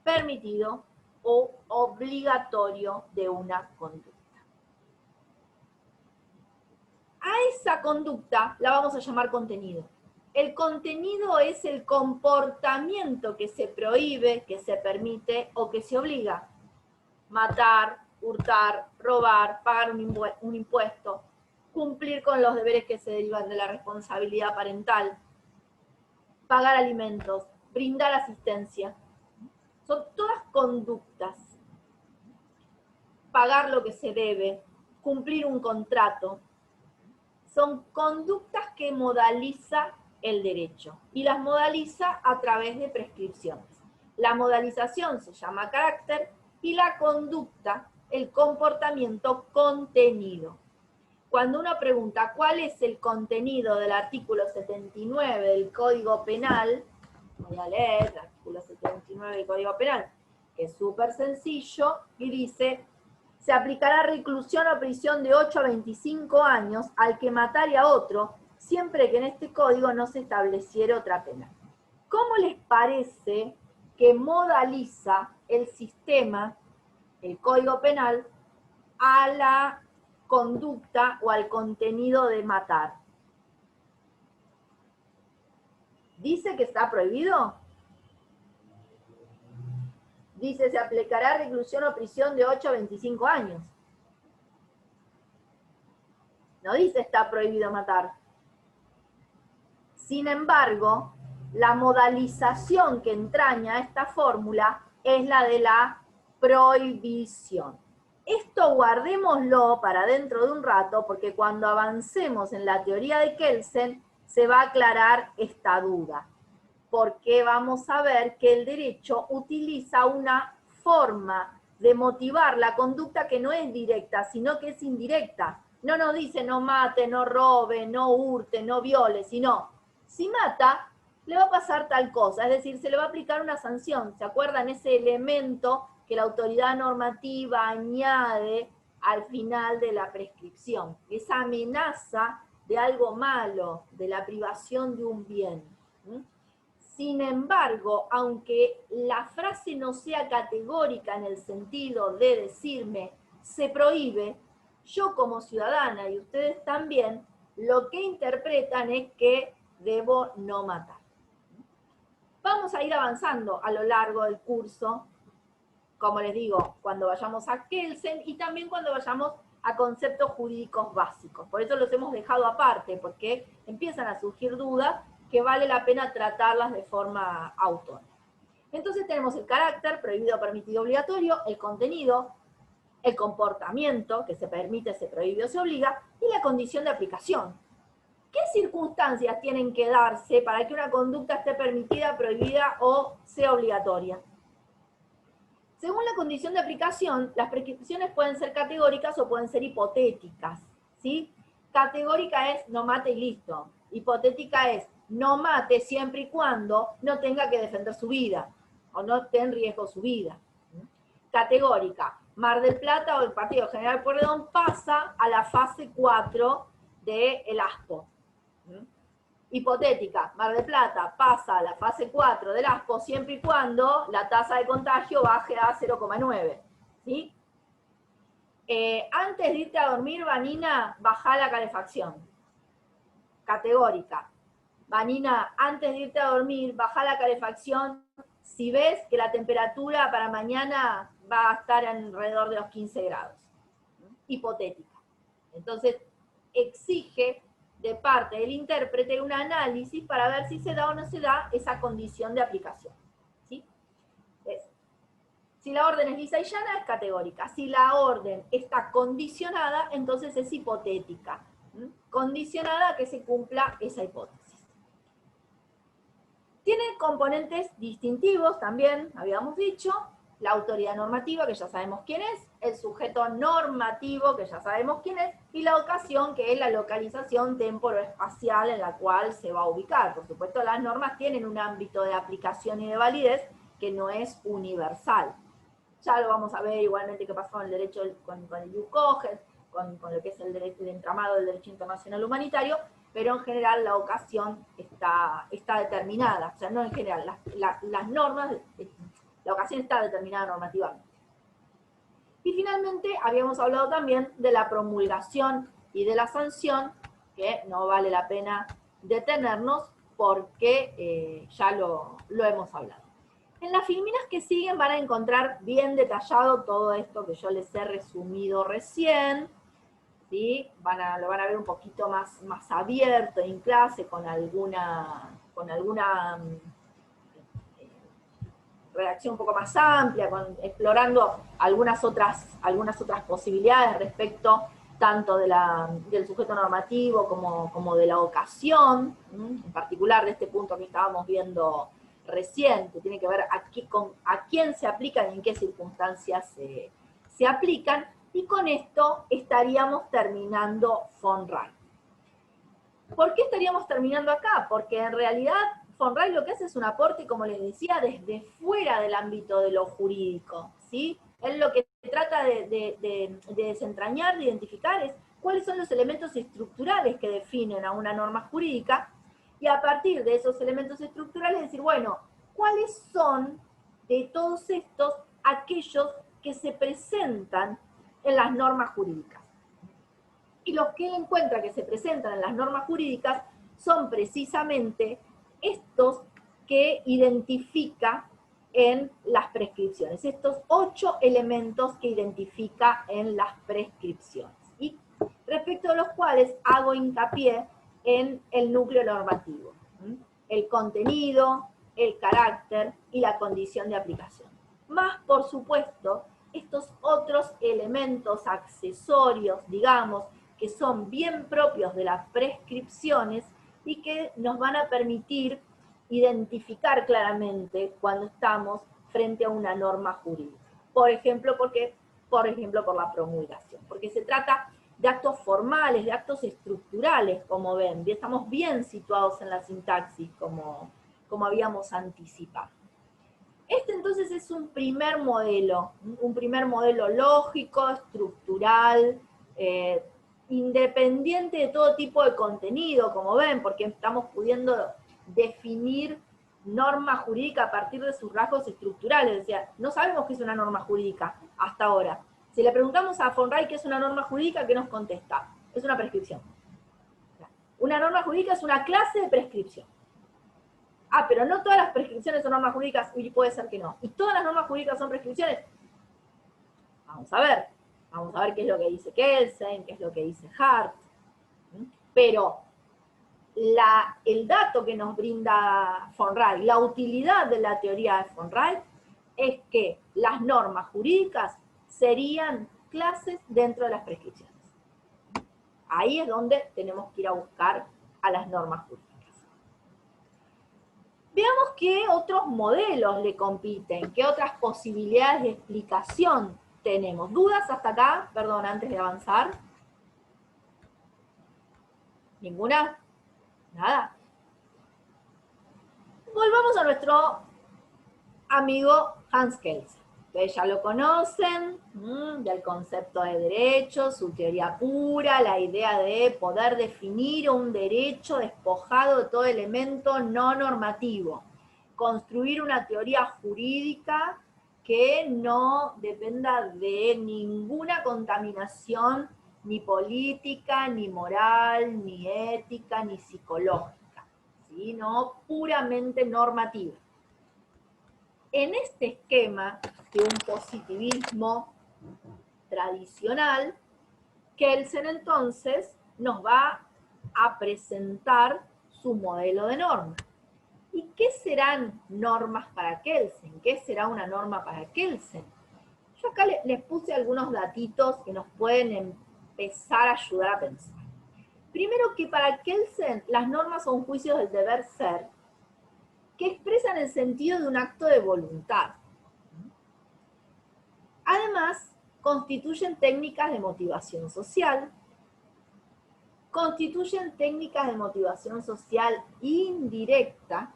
permitido o obligatorio de una conducta. A esa conducta la vamos a llamar contenido. El contenido es el comportamiento que se prohíbe, que se permite o que se obliga. Matar, hurtar, robar, pagar un impuesto, cumplir con los deberes que se derivan de la responsabilidad parental, pagar alimentos, brindar asistencia. Son todas conductas. Pagar lo que se debe, cumplir un contrato. Son conductas que modaliza el derecho y las modaliza a través de prescripciones. La modalización se llama carácter y la conducta, el comportamiento contenido. Cuando uno pregunta cuál es el contenido del artículo 79 del Código Penal, voy a leer el artículo 79 del Código Penal, que es súper sencillo, y dice: se aplicará reclusión o prisión de 8 a 25 años al que matare a otro, siempre que en este código no se estableciera otra pena. ¿Cómo les parece que modaliza el sistema, el Código Penal, a la conducta o al contenido de matar? ¿Dice que está prohibido? Dice, se aplicará reclusión o prisión de 8 a 25 años. No dice está prohibido matar. Sin embargo, la modalización que entraña esta fórmula es la de la prohibición. Esto guardémoslo para dentro de un rato, porque cuando avancemos en la teoría de Kelsen se va a aclarar esta duda. Porque vamos a ver que el derecho utiliza una forma de motivar la conducta que no es directa, sino que es indirecta. No nos dice no mate, no robe, no hurte, no viole, sino si mata, le va a pasar tal cosa, es decir, se le va a aplicar una sanción. ¿Se acuerdan ese elemento que la autoridad normativa añade al final de la prescripción? Esa amenaza de algo malo, de la privación de un bien. Sin embargo, aunque la frase no sea categórica en el sentido de decirme se prohíbe, yo como ciudadana y ustedes también, lo que interpretan es que debo no matar. Vamos a ir avanzando a lo largo del curso, como les digo, cuando vayamos a Kelsen y también cuando vayamos a conceptos jurídicos básicos. Por eso los hemos dejado aparte, porque empiezan a surgir dudas que vale la pena tratarlas de forma autónoma. Entonces tenemos el carácter, prohibido, permitido, obligatorio, el contenido, el comportamiento, que se permite, se prohíbe o se obliga, y la condición de aplicación. ¿Qué circunstancias tienen que darse para que una conducta esté permitida, prohibida o sea obligatoria? Según la condición de aplicación, las prescripciones pueden ser categóricas o pueden ser hipotéticas, ¿sí? Categórica es no mate y listo. Hipotética es no mate siempre y cuando no tenga que defender su vida o no esté en riesgo su vida. Categórica, Mar del Plata o el Partido General Pueyrredón pasa a la fase 4 del ASPO. Hipotética, Mar del Plata pasa a la fase 4 del ASPO siempre y cuando la tasa de contagio baje a 0,9. ¿Sí? Antes de irte a dormir, Vanina, baja la calefacción. Categórica. Vanina, antes de irte a dormir, baja la calefacción si ves que la temperatura para mañana va a estar alrededor de los 15 grados. Hipotética. Entonces, exige de parte del intérprete un análisis para ver si se da o no se da esa condición de aplicación. ¿Sí? Si la orden es lisa y llana, es categórica. Si la orden está condicionada, entonces es hipotética. Condicionada a que se cumpla esa hipótesis. Tiene componentes distintivos también, habíamos dicho, la autoridad normativa, que ya sabemos quién es, el sujeto normativo, que ya sabemos quién es, y la ocasión, que es la localización temporoespacial en la cual se va a ubicar. Por supuesto, las normas tienen un ámbito de aplicación y de validez que no es universal. Ya lo vamos a ver igualmente qué pasa con el derecho, con el IUCOGES, con lo que es el entramado del derecho internacional humanitario, pero en general la ocasión está determinada, o sea, no en general, las normas, la ocasión está determinada normativamente. Y finalmente habíamos hablado también de la promulgación y de la sanción, que no vale la pena detenernos porque ya lo hemos hablado. En las filminas que siguen van a encontrar bien detallado todo esto que yo les he resumido recién, ¿sí? Lo van a ver un poquito más abierto en clase con alguna redacción un poco más amplia, explorando algunas otras posibilidades respecto tanto del sujeto normativo como de la ocasión, en particular de este punto que estábamos viendo recién, que tiene que ver a quién se aplican y en qué circunstancias se aplican, y con esto estaríamos terminando von Wright. ¿Por qué estaríamos terminando acá? Porque en realidad von Wright lo que hace es un aporte, como les decía, desde fuera del ámbito de lo jurídico, ¿sí? Él lo que trata de desentrañar, de identificar, es cuáles son los elementos estructurales que definen a una norma jurídica, y a partir de esos elementos estructurales decir, bueno, ¿cuáles son de todos estos aquellos que se presentan en las normas jurídicas? Y los que él encuentra que se presentan en las normas jurídicas son precisamente estos que identifica en las prescripciones, estos 8 elementos que identifica en las prescripciones, y respecto a los cuales hago hincapié en el núcleo normativo, el contenido, el carácter y la condición de aplicación. Más, por supuesto, estos otros elementos accesorios, digamos, que son bien propios de las prescripciones y que nos van a permitir identificar claramente cuando estamos frente a una norma jurídica. Por ejemplo, por la promulgación, porque se trata de actos formales, de actos estructurales, como ven, y estamos bien situados en la sintaxis, como habíamos anticipado. Este entonces es un primer modelo lógico, estructural, independiente de todo tipo de contenido, como ven, porque estamos pudiendo definir norma jurídica a partir de sus rasgos estructurales. O sea, no sabemos qué es una norma jurídica hasta ahora. Si le preguntamos a von Wright qué es una norma jurídica, ¿qué nos contesta? Es una prescripción. Una norma jurídica es una clase de prescripción. Ah, pero no todas las prescripciones son normas jurídicas, y puede ser que no. ¿Y todas las normas jurídicas son prescripciones? Vamos a ver qué es lo que dice Kelsen, qué es lo que dice Hart. Pero el dato que nos brinda von Wright, la utilidad de la teoría de von Wright, es que las normas jurídicas serían clases dentro de las prescripciones. Ahí es donde tenemos que ir a buscar a las normas jurídicas. Veamos qué otros modelos le compiten, qué otras posibilidades de explicación tenemos. ¿Dudas hasta acá? Perdón, antes de avanzar. ¿Ninguna? Nada. Volvamos a nuestro amigo Hans Kelsen. Ustedes ya lo conocen, del concepto de derecho, su teoría pura, la idea de poder definir un derecho despojado de todo elemento no normativo. Construir una teoría jurídica que no dependa de ninguna contaminación, ni política, ni moral, ni ética, ni psicológica, sino puramente normativa. En este esquema de un positivismo tradicional, Kelsen entonces nos va a presentar su modelo de norma. ¿Y qué serán normas para Kelsen? ¿Qué será una norma para Kelsen? Yo acá les puse algunos datitos que nos pueden empezar a ayudar a pensar. Primero, que para Kelsen las normas son juicios del deber ser que expresan el sentido de un acto de voluntad. Además, constituyen técnicas de motivación social, indirecta,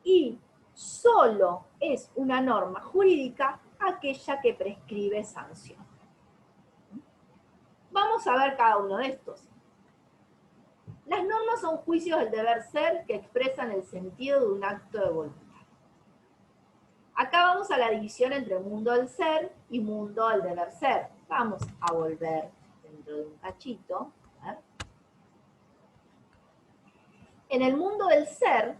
y solo es una norma jurídica aquella que prescribe sanción. Vamos a ver cada uno de estos. Las normas son juicios del deber ser que expresan el sentido de un acto de voluntad. Acá vamos a la división entre mundo del ser y mundo del deber ser. Vamos a volver dentro de un cachito. A ver. En el mundo del ser,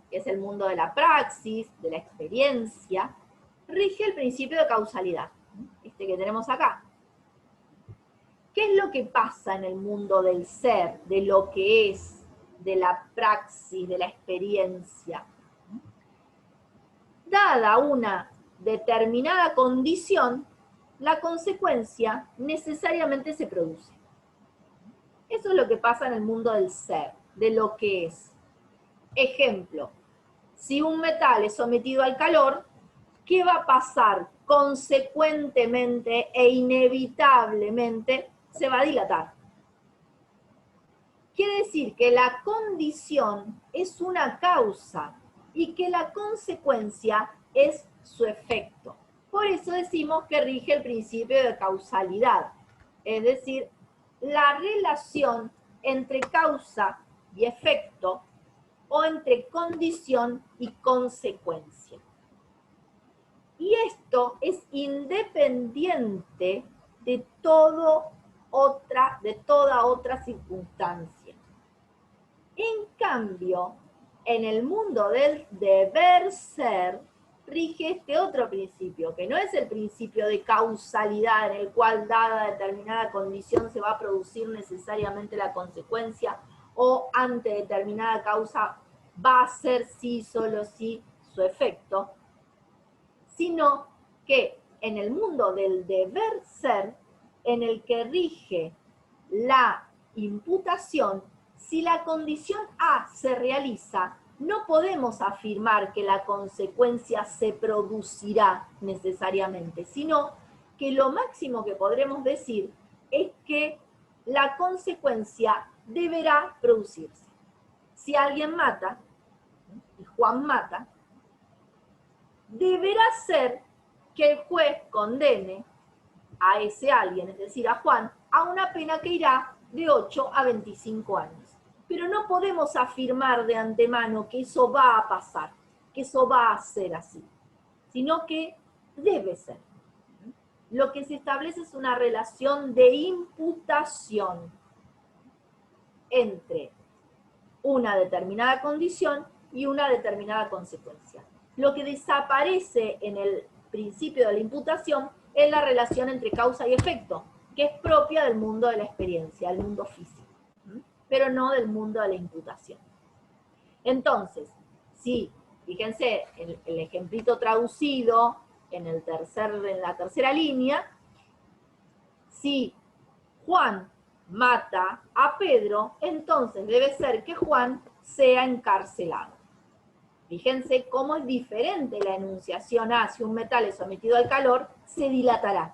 que es el mundo de la praxis, de la experiencia, rige el principio de causalidad, este que tenemos acá. ¿Qué es lo que pasa en el mundo del ser, de lo que es, de la praxis, de la experiencia? dada una determinada condición, la consecuencia necesariamente se produce. Eso es lo que pasa en el mundo del ser, de lo que es. Ejemplo, si un metal es sometido al calor, ¿qué va a pasar? Consecuentemente e inevitablemente se va a dilatar. Quiere decir que la condición es una causa y que la consecuencia es su efecto. Por eso decimos que rige el principio de causalidad, es decir, la relación entre causa y efecto o entre condición y consecuencia. Y esto es independiente de toda otra circunstancia. En cambio, en el mundo del deber ser, rige este otro principio, que no es el principio de causalidad, en el cual dada determinada condición se va a producir necesariamente la consecuencia, o ante determinada causa va a ser sí, solo sí, su efecto, sino que en el mundo del deber ser, en el que rige la imputación, si la condición A se realiza, no podemos afirmar que la consecuencia se producirá necesariamente, sino que lo máximo que podremos decir es que la consecuencia deberá producirse. Si alguien mata, y Juan mata, deberá ser que el juez condene a ese alguien, es decir, a Juan, a una pena que irá de 8 a 25 años. Pero no podemos afirmar de antemano que eso va a pasar, que eso va a ser así, sino que debe ser. Lo que se establece es una relación de imputación entre una determinada condición y una determinada consecuencia. Lo que desaparece en el principio de la imputación es la relación entre causa y efecto, que es propia del mundo de la experiencia, del mundo físico, pero no del mundo de la imputación. Entonces, si, fíjense, el ejemplito traducido en la tercera línea, si Juan mata a Pedro, entonces debe ser que Juan sea encarcelado. Fíjense cómo es diferente la enunciación A. Si un metal es sometido al calor, se dilatará.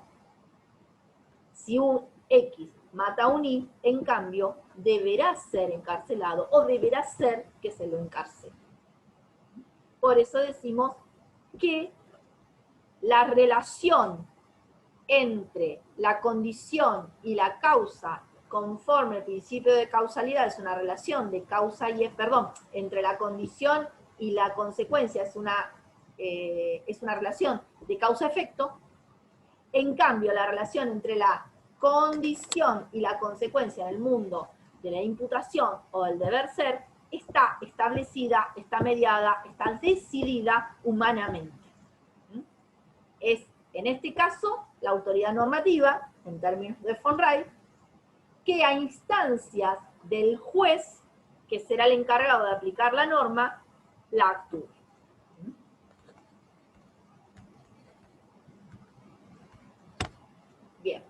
Si un X mata a un Y, en cambio, deberá ser encarcelado o deberá ser que se lo encarcele. Por eso decimos que la relación entre la condición y la causa conforme al principio de causalidad es una relación de causa y entre la condición y la consecuencia es una relación de causa-efecto. En cambio, la relación entre la condición y la consecuencia en el mundo de la imputación o del deber ser está establecida, está mediada, está decidida humanamente. Es, en este caso, la autoridad normativa, en términos de von Reich, que a instancias del juez, que será el encargado de aplicar la norma, la actúe. Bien.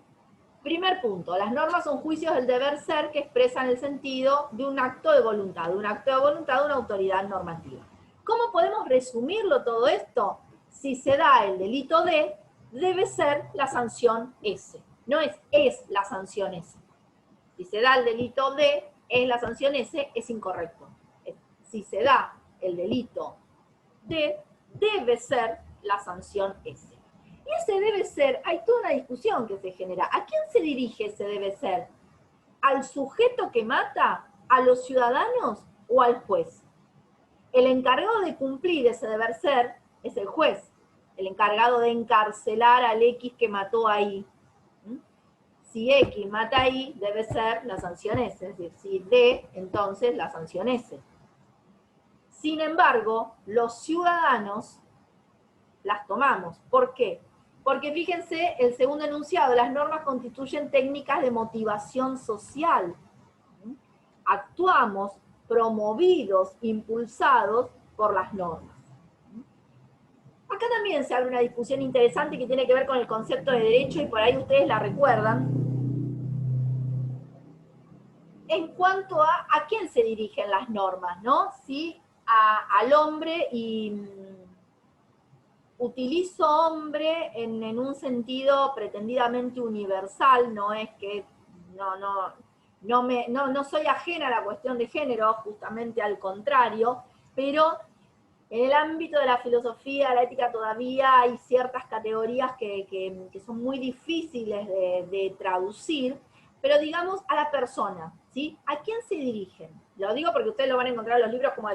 Primer punto, las normas son juicios del deber ser que expresan el sentido de un acto de voluntad, de una autoridad normativa. ¿Cómo podemos resumirlo todo esto? Si se da el delito D, debe ser la sanción S. No es la sanción S. Si se da el delito D, es la sanción S, es incorrecto. Si se da el delito D, debe ser la sanción S. Y ese debe ser, hay toda una discusión que se genera. ¿A quién se dirige ese debe ser? ¿Al sujeto que mata? ¿A los ciudadanos? ¿O al juez? El encargado de cumplir ese deber ser es el juez. El encargado de encarcelar al X que mató ahí. Si X mata ahí, debe ser la sanción S. Es decir, si D, entonces la sanción S. Sin embargo, los ciudadanos las tomamos. ¿Por qué? Porque fíjense, el segundo enunciado, las normas constituyen técnicas de motivación social. Actuamos promovidos, impulsados por las normas. Acá también se abre una discusión interesante que tiene que ver con el concepto de derecho, y por ahí ustedes la recuerdan, en cuanto a quién se dirigen las normas, ¿no? Si al hombre, y utilizo hombre en un sentido pretendidamente universal, no es que no soy ajena a la cuestión de género, justamente al contrario, pero en el ámbito de la filosofía, la ética, todavía hay ciertas categorías que son muy difíciles de traducir, pero digamos a la persona, ¿sí? ¿A quién se dirigen? Lo digo porque ustedes lo van a encontrar en los libros, como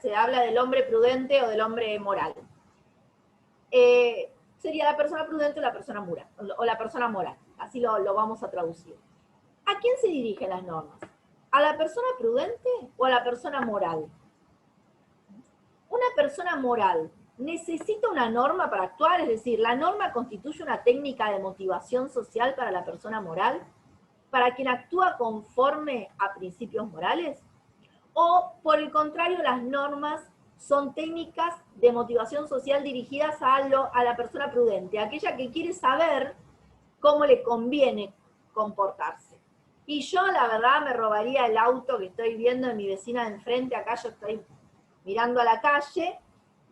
se habla del hombre prudente o del hombre moral. Sería la persona prudente o la persona moral, así lo vamos a traducir. ¿A quién se dirigen las normas? ¿A la persona prudente o a la persona moral? Una persona moral necesita una norma para actuar, es decir, ¿la norma constituye una técnica de motivación social para la persona moral? ¿Para quien actúa conforme a principios morales? ¿O, por el contrario, las normas son técnicas de motivación social dirigidas a la persona prudente, aquella que quiere saber cómo le conviene comportarse? Y yo, la verdad, me robaría el auto que estoy viendo de mi vecina de enfrente. Acá yo estoy mirando a la calle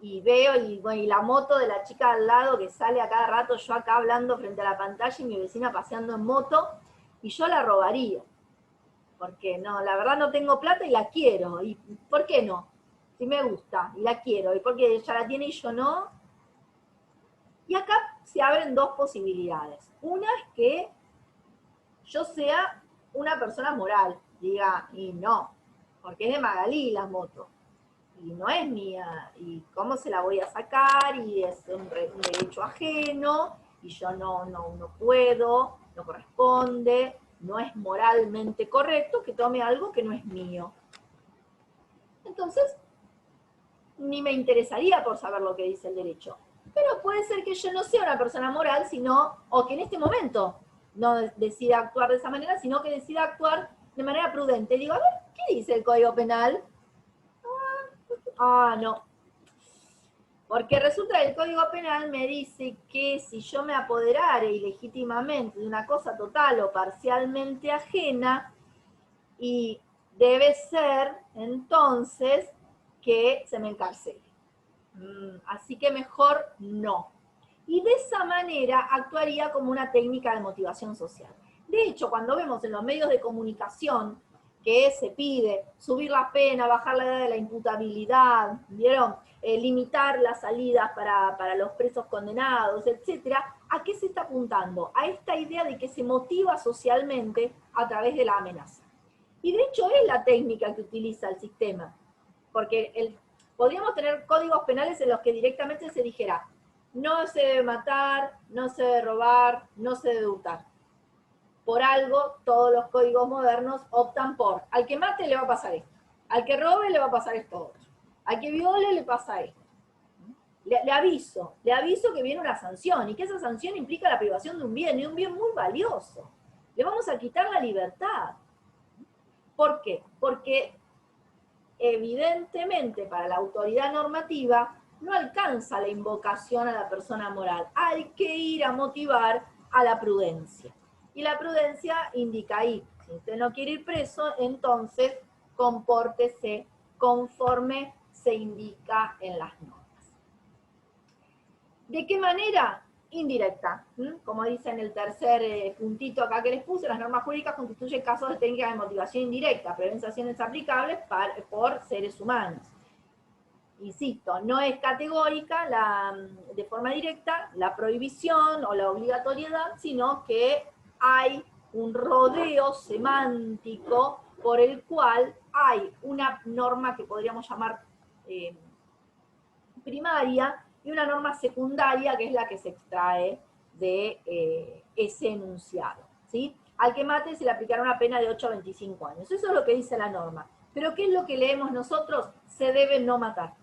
y veo, y la moto de la chica al lado que sale a cada rato, yo acá hablando frente a la pantalla y mi vecina paseando en moto, y yo la robaría. Porque no, la verdad no tengo plata y la quiero. ¿Y por qué no? Si me gusta y la quiero, y porque ella la tiene y yo no. Y acá se abren dos posibilidades. Una es que yo sea una persona moral, diga, y no, porque es de Magalí la moto, y no es mía, y cómo se la voy a sacar, y es un derecho ajeno, y yo no puedo, no corresponde, no es moralmente correcto que tome algo que no es mío. Entonces, ni me interesaría por saber lo que dice el derecho. Pero puede ser que yo no sea una persona moral, o que en este momento no decida actuar de esa manera, sino que decida actuar de manera prudente. Digo, a ver, ¿qué dice el Código Penal? No. Porque resulta que el Código Penal me dice que si yo me apoderare ilegítimamente de una cosa total o parcialmente ajena, y debe ser entonces que se me encarcele. Así que mejor no. Y de esa manera actuaría como una técnica de motivación social. De hecho, cuando vemos en los medios de comunicación que se pide subir la pena, bajar la edad de la imputabilidad, ¿vieron? Limitar las salidas para los presos condenados, etcétera, ¿a qué se está apuntando? A esta idea de que se motiva socialmente a través de la amenaza. Y de hecho es la técnica que utiliza el sistema, porque podríamos tener códigos penales en los que directamente se dijera, no se debe matar, no se debe robar, no se debe hurtar. Por algo, todos los códigos modernos optan por, al que mate le va a pasar esto, al que robe le va a pasar esto otro, al que viole le pasa esto. Le aviso que viene una sanción, y que esa sanción implica la privación de un bien, y un bien muy valioso. Le vamos a quitar la libertad. ¿Por qué? Porque evidentemente para la autoridad normativa no alcanza la invocación a la persona moral. Hay que ir a motivar a la prudencia. Y la prudencia indica ahí, si usted no quiere ir preso, entonces compórtese conforme se indica en las normas. ¿De qué manera? Indirecta. Como dice en el tercer puntito acá que les puse, las normas jurídicas constituyen casos de técnicas de motivación indirecta, prevén sanciones aplicables por seres humanos. Insisto, no es categórica de forma directa la prohibición o la obligatoriedad, sino que hay un rodeo semántico por el cual hay una norma que podríamos llamar primaria, y una norma secundaria que es la que se extrae de ese enunciado, ¿sí? Al que mate se le aplicará una pena de 8 a 25 años. Eso es lo que dice la norma. Pero ¿qué es lo que leemos nosotros? Se debe no matar.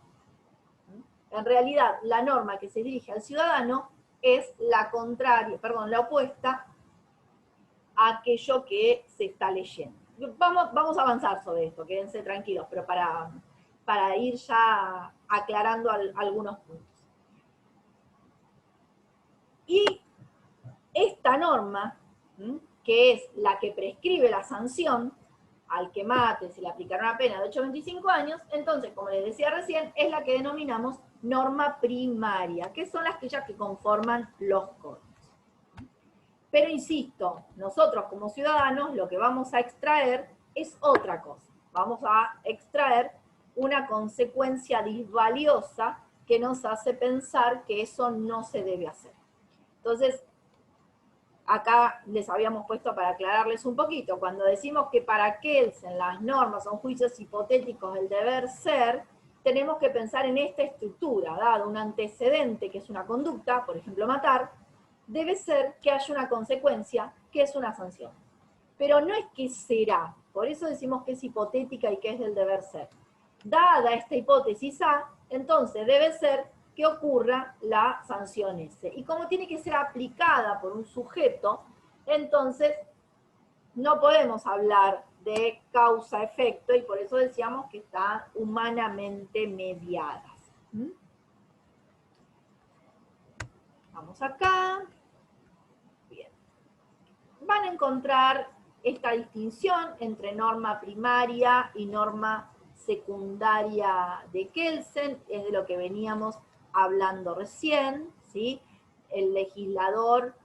En realidad, la norma que se dirige al ciudadano es la contraria, la opuesta a aquello que se está leyendo. Vamos a avanzar sobre esto, quédense tranquilos, pero para ir ya aclarando algunos puntos. Y esta norma, que es la que prescribe la sanción, al que mate se le aplicará una pena de 8 a 25 años, entonces, como les decía recién, es la que denominamos norma primaria, que son las que conforman los códigos. Pero insisto, nosotros como ciudadanos lo que vamos a extraer es otra cosa. Vamos a extraer una consecuencia disvaliosa que nos hace pensar que eso no se debe hacer. Entonces, acá les habíamos puesto para aclararles un poquito, cuando decimos que para Kelsen las normas son juicios hipotéticos del deber ser, tenemos que pensar en esta estructura, dado un antecedente que es una conducta, por ejemplo matar, debe ser que haya una consecuencia que es una sanción. Pero no es que será, por eso decimos que es hipotética y que es del deber ser. Dada esta hipótesis A, entonces debe ser que ocurra la sanción S. Y como tiene que ser aplicada por un sujeto, entonces no podemos hablar de causa-efecto y por eso decíamos que están humanamente mediadas. Vamos acá. Bien. Van a encontrar esta distinción entre norma primaria y norma secundaria de Kelsen, es de lo que veníamos hablando recién, ¿sí? El legislador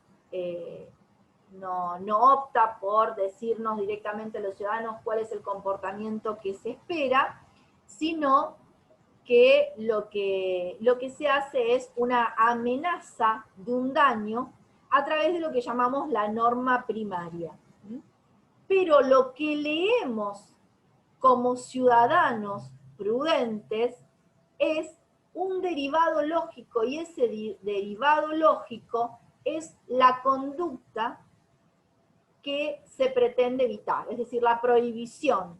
no opta por decirnos directamente a los ciudadanos cuál es el comportamiento que se espera, sino que lo que se hace es una amenaza de un daño a través de lo que llamamos la norma primaria. Pero lo que leemos como ciudadanos prudentes es un derivado lógico, y ese derivado lógico es la conducta que se pretende evitar, es decir, la prohibición.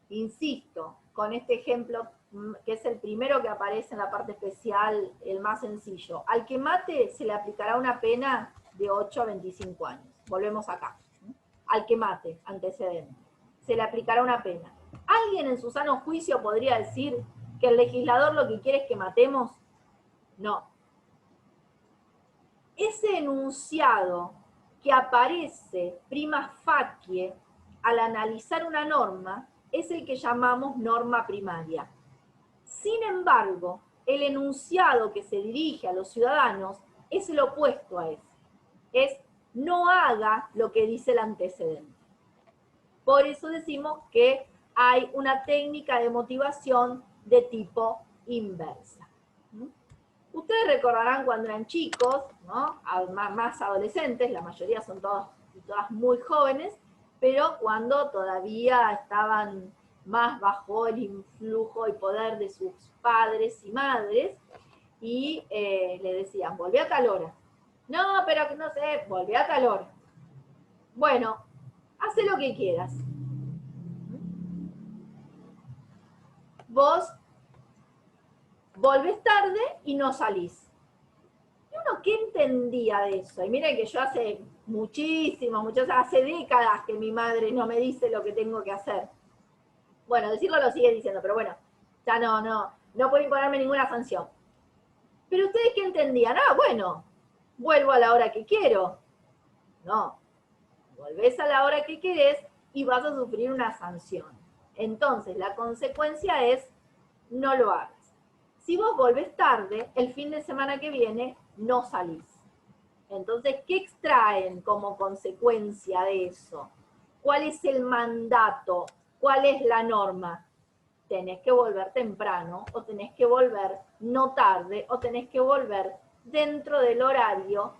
Insisto, con este ejemplo, que es el primero que aparece en la parte especial, el más sencillo. Al que mate se le aplicará una pena de 8 a 25 años. Volvemos acá. Al que mate, antecedente. Se le aplicará una pena. ¿Alguien en su sano juicio podría decir que el legislador lo que quiere es que matemos? No. Ese enunciado que aparece prima facie al analizar una norma es el que llamamos norma primaria. Sin embargo, el enunciado que se dirige a los ciudadanos es el opuesto a ese. Es no haga lo que dice el antecedente. Por eso decimos que hay una técnica de motivación de tipo inversa. Ustedes recordarán cuando eran chicos, ¿no? Más adolescentes, la mayoría son todas muy jóvenes, pero cuando todavía estaban más bajo el influjo y poder de sus padres y madres, y le decían, volvé a tal hora. No, pero no sé, volvé a tal hora. Bueno, hace lo que quieras. Vos volvés tarde y no salís. ¿Y uno qué entendía de eso? Y miren que yo hace hace décadas que mi madre no me dice lo que tengo que hacer. Bueno, decirlo lo sigue diciendo, pero bueno, ya no puede imponerme ninguna sanción. Pero ustedes qué entendían, bueno, vuelvo a la hora que quiero. No, volvés a la hora que querés y vas a sufrir una sanción. Entonces, la consecuencia es, no lo hagas. Si vos volvés tarde, el fin de semana que viene no salís. Entonces, ¿qué extraen como consecuencia de eso? ¿Cuál es el mandato? ¿Cuál es la norma? Tenés que volver temprano, o tenés que volver no tarde, o tenés que volver dentro del horario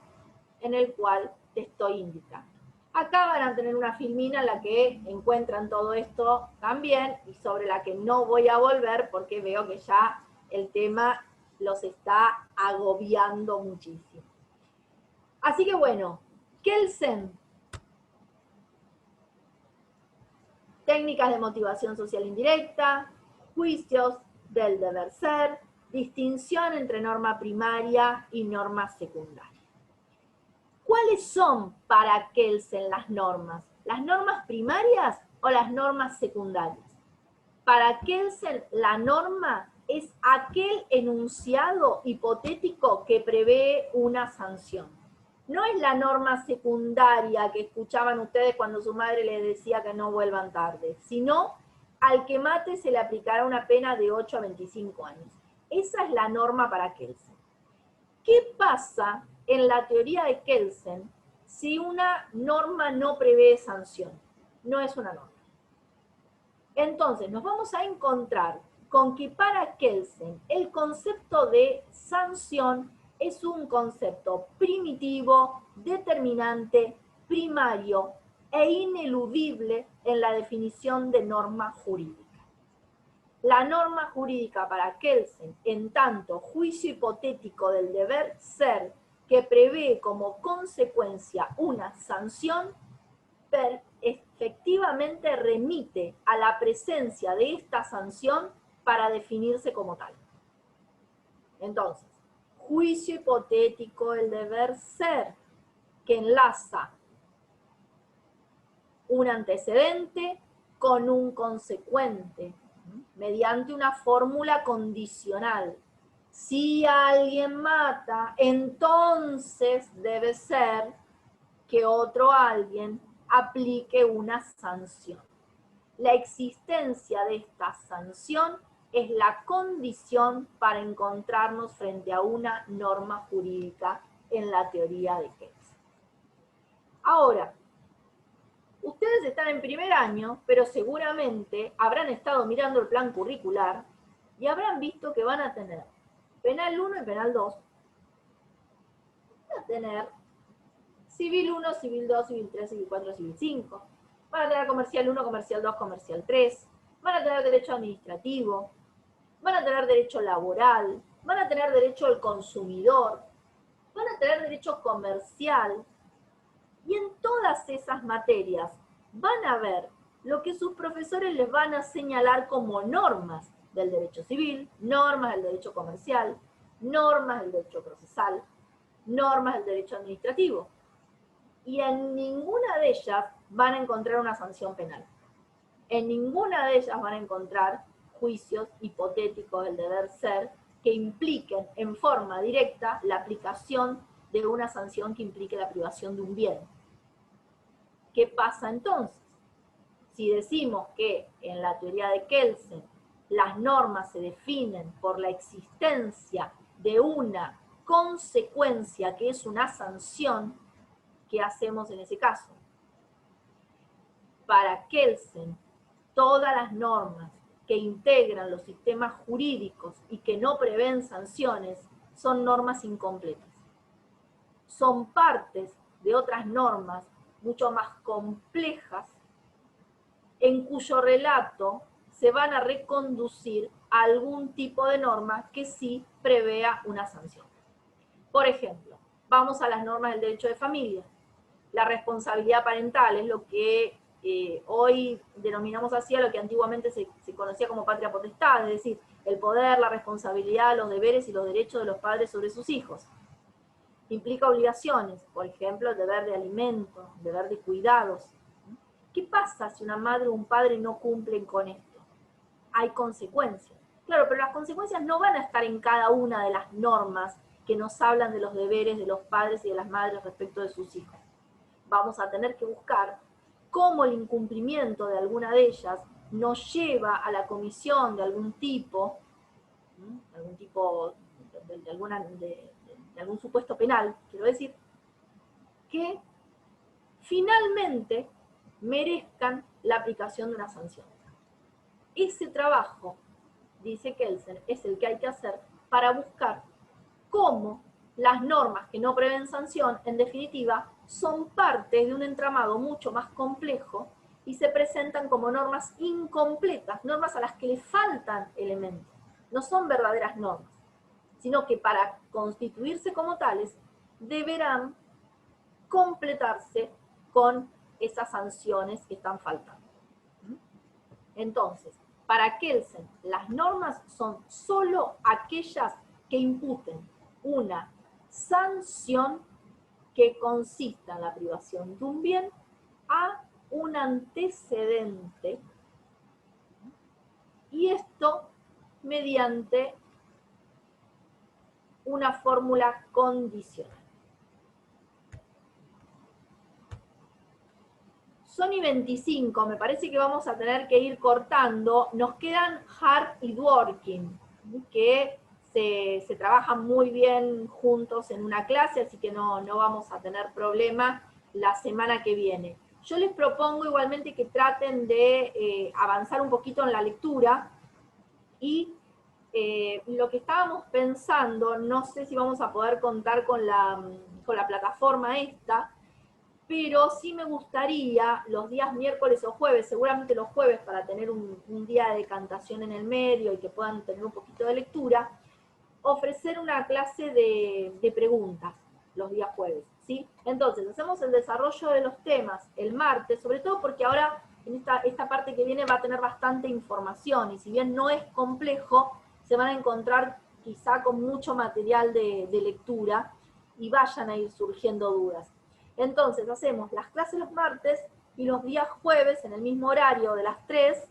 en el cual te estoy indicando. Acá van a tener una filmina en la que encuentran todo esto también, y sobre la que no voy a volver porque veo que ya el tema los está agobiando muchísimo. Así que bueno, Kelsen, técnicas de motivación social indirecta, juicios del deber ser, distinción entre norma primaria y norma secundaria. ¿Cuáles son para Kelsen las normas? ¿Las normas primarias o las normas secundarias? Para Kelsen la norma es aquel enunciado hipotético que prevé una sanción. No es la norma secundaria que escuchaban ustedes cuando su madre les decía que no vuelvan tarde, sino al que mate se le aplicará una pena de 8 a 25 años. Esa es la norma para Kelsen. ¿Qué pasa en la teoría de Kelsen si una norma no prevé sanción? No es una norma. Entonces, nos vamos a encontrar con que para Kelsen el concepto de sanción es un concepto primitivo, determinante, primario e ineludible en la definición de norma jurídica. La norma jurídica para Kelsen, en tanto juicio hipotético del deber ser que prevé como consecuencia una sanción, efectivamente remite a la presencia de esta sanción para definirse como tal. Entonces, juicio hipotético del deber ser, que enlaza un antecedente con un consecuente, mediante una fórmula condicional. Si alguien mata, entonces debe ser que otro alguien aplique una sanción. La existencia de esta sanción es la condición para encontrarnos frente a una norma jurídica en la teoría de Kelsen. Ahora, ustedes están en primer año, pero seguramente habrán estado mirando el plan curricular y habrán visto que van a tener penal 1 y penal 2. Van a tener civil 1, civil 2, civil 3, civil 4, civil 5. Van a tener comercial 1, comercial 2, comercial 3. Van a tener derecho administrativo. Van a tener derecho laboral. Van a tener derecho al consumidor. Van a tener derecho comercial. Y en todas esas materias van a ver lo que sus profesores les van a señalar como normas del derecho civil, normas del derecho comercial, normas del derecho procesal, normas del derecho administrativo. Y en ninguna de ellas van a encontrar una sanción penal. En ninguna de ellas van a encontrar juicios hipotéticos del deber ser que impliquen en forma directa la aplicación de una sanción que implique la privación de un bien. ¿Qué pasa entonces? Si decimos que en la teoría de Kelsen las normas se definen por la existencia de una consecuencia que es una sanción, ¿qué hacemos en ese caso? Para Kelsen, todas las normas que integran los sistemas jurídicos y que no prevén sanciones son normas incompletas. Son partes de otras normas mucho más complejas en cuyo relato se van a reconducir a algún tipo de norma que sí prevea una sanción. Por ejemplo, vamos a las normas del derecho de familia. La responsabilidad parental es lo que hoy denominamos así a lo que antiguamente se conocía como patria potestad, es decir, el poder, la responsabilidad, los deberes y los derechos de los padres sobre sus hijos. Implica obligaciones, por ejemplo, el deber de alimento, el deber de cuidados. ¿Qué pasa si una madre o un padre no cumplen con esto? Hay consecuencias. Claro, pero las consecuencias no van a estar en cada una de las normas que nos hablan de los deberes de los padres y de las madres respecto de sus hijos. Vamos a tener que buscar cómo el incumplimiento de alguna de ellas nos lleva a la comisión de algún tipo de algún supuesto penal, quiero decir, que finalmente merezcan la aplicación de una sanción. Ese trabajo, dice Kelsen, es el que hay que hacer para buscar cómo las normas que no prevén sanción, en definitiva, son parte de un entramado mucho más complejo y se presentan como normas incompletas, normas a las que le faltan elementos. No son verdaderas normas, sino que para constituirse como tales deberán completarse con esas sanciones que están faltando. Entonces, para Kelsen, las normas son solo aquellas que imputen una sanción que consista en la privación de un bien a un antecedente, y esto mediante una fórmula condicional. Son y 25, me parece que vamos a tener que ir cortando. Nos quedan Hart y Dworkin, que se trabajan muy bien juntos en una clase, así que no vamos a tener problema la semana que viene. Yo les propongo igualmente que traten de avanzar un poquito en la lectura, y lo que estábamos pensando, no sé si vamos a poder contar con la plataforma esta, pero sí me gustaría los días miércoles o jueves, seguramente los jueves para tener un día de decantación en el medio y que puedan tener un poquito de lectura, ofrecer una clase de preguntas los días jueves, ¿sí? Entonces, hacemos el desarrollo de los temas el martes, sobre todo porque ahora en esta parte que viene va a tener bastante información, y si bien no es complejo, se van a encontrar quizá con mucho material de lectura, y vayan a ir surgiendo dudas. Entonces, hacemos las clases los martes, y los días jueves, en el mismo horario de las 3,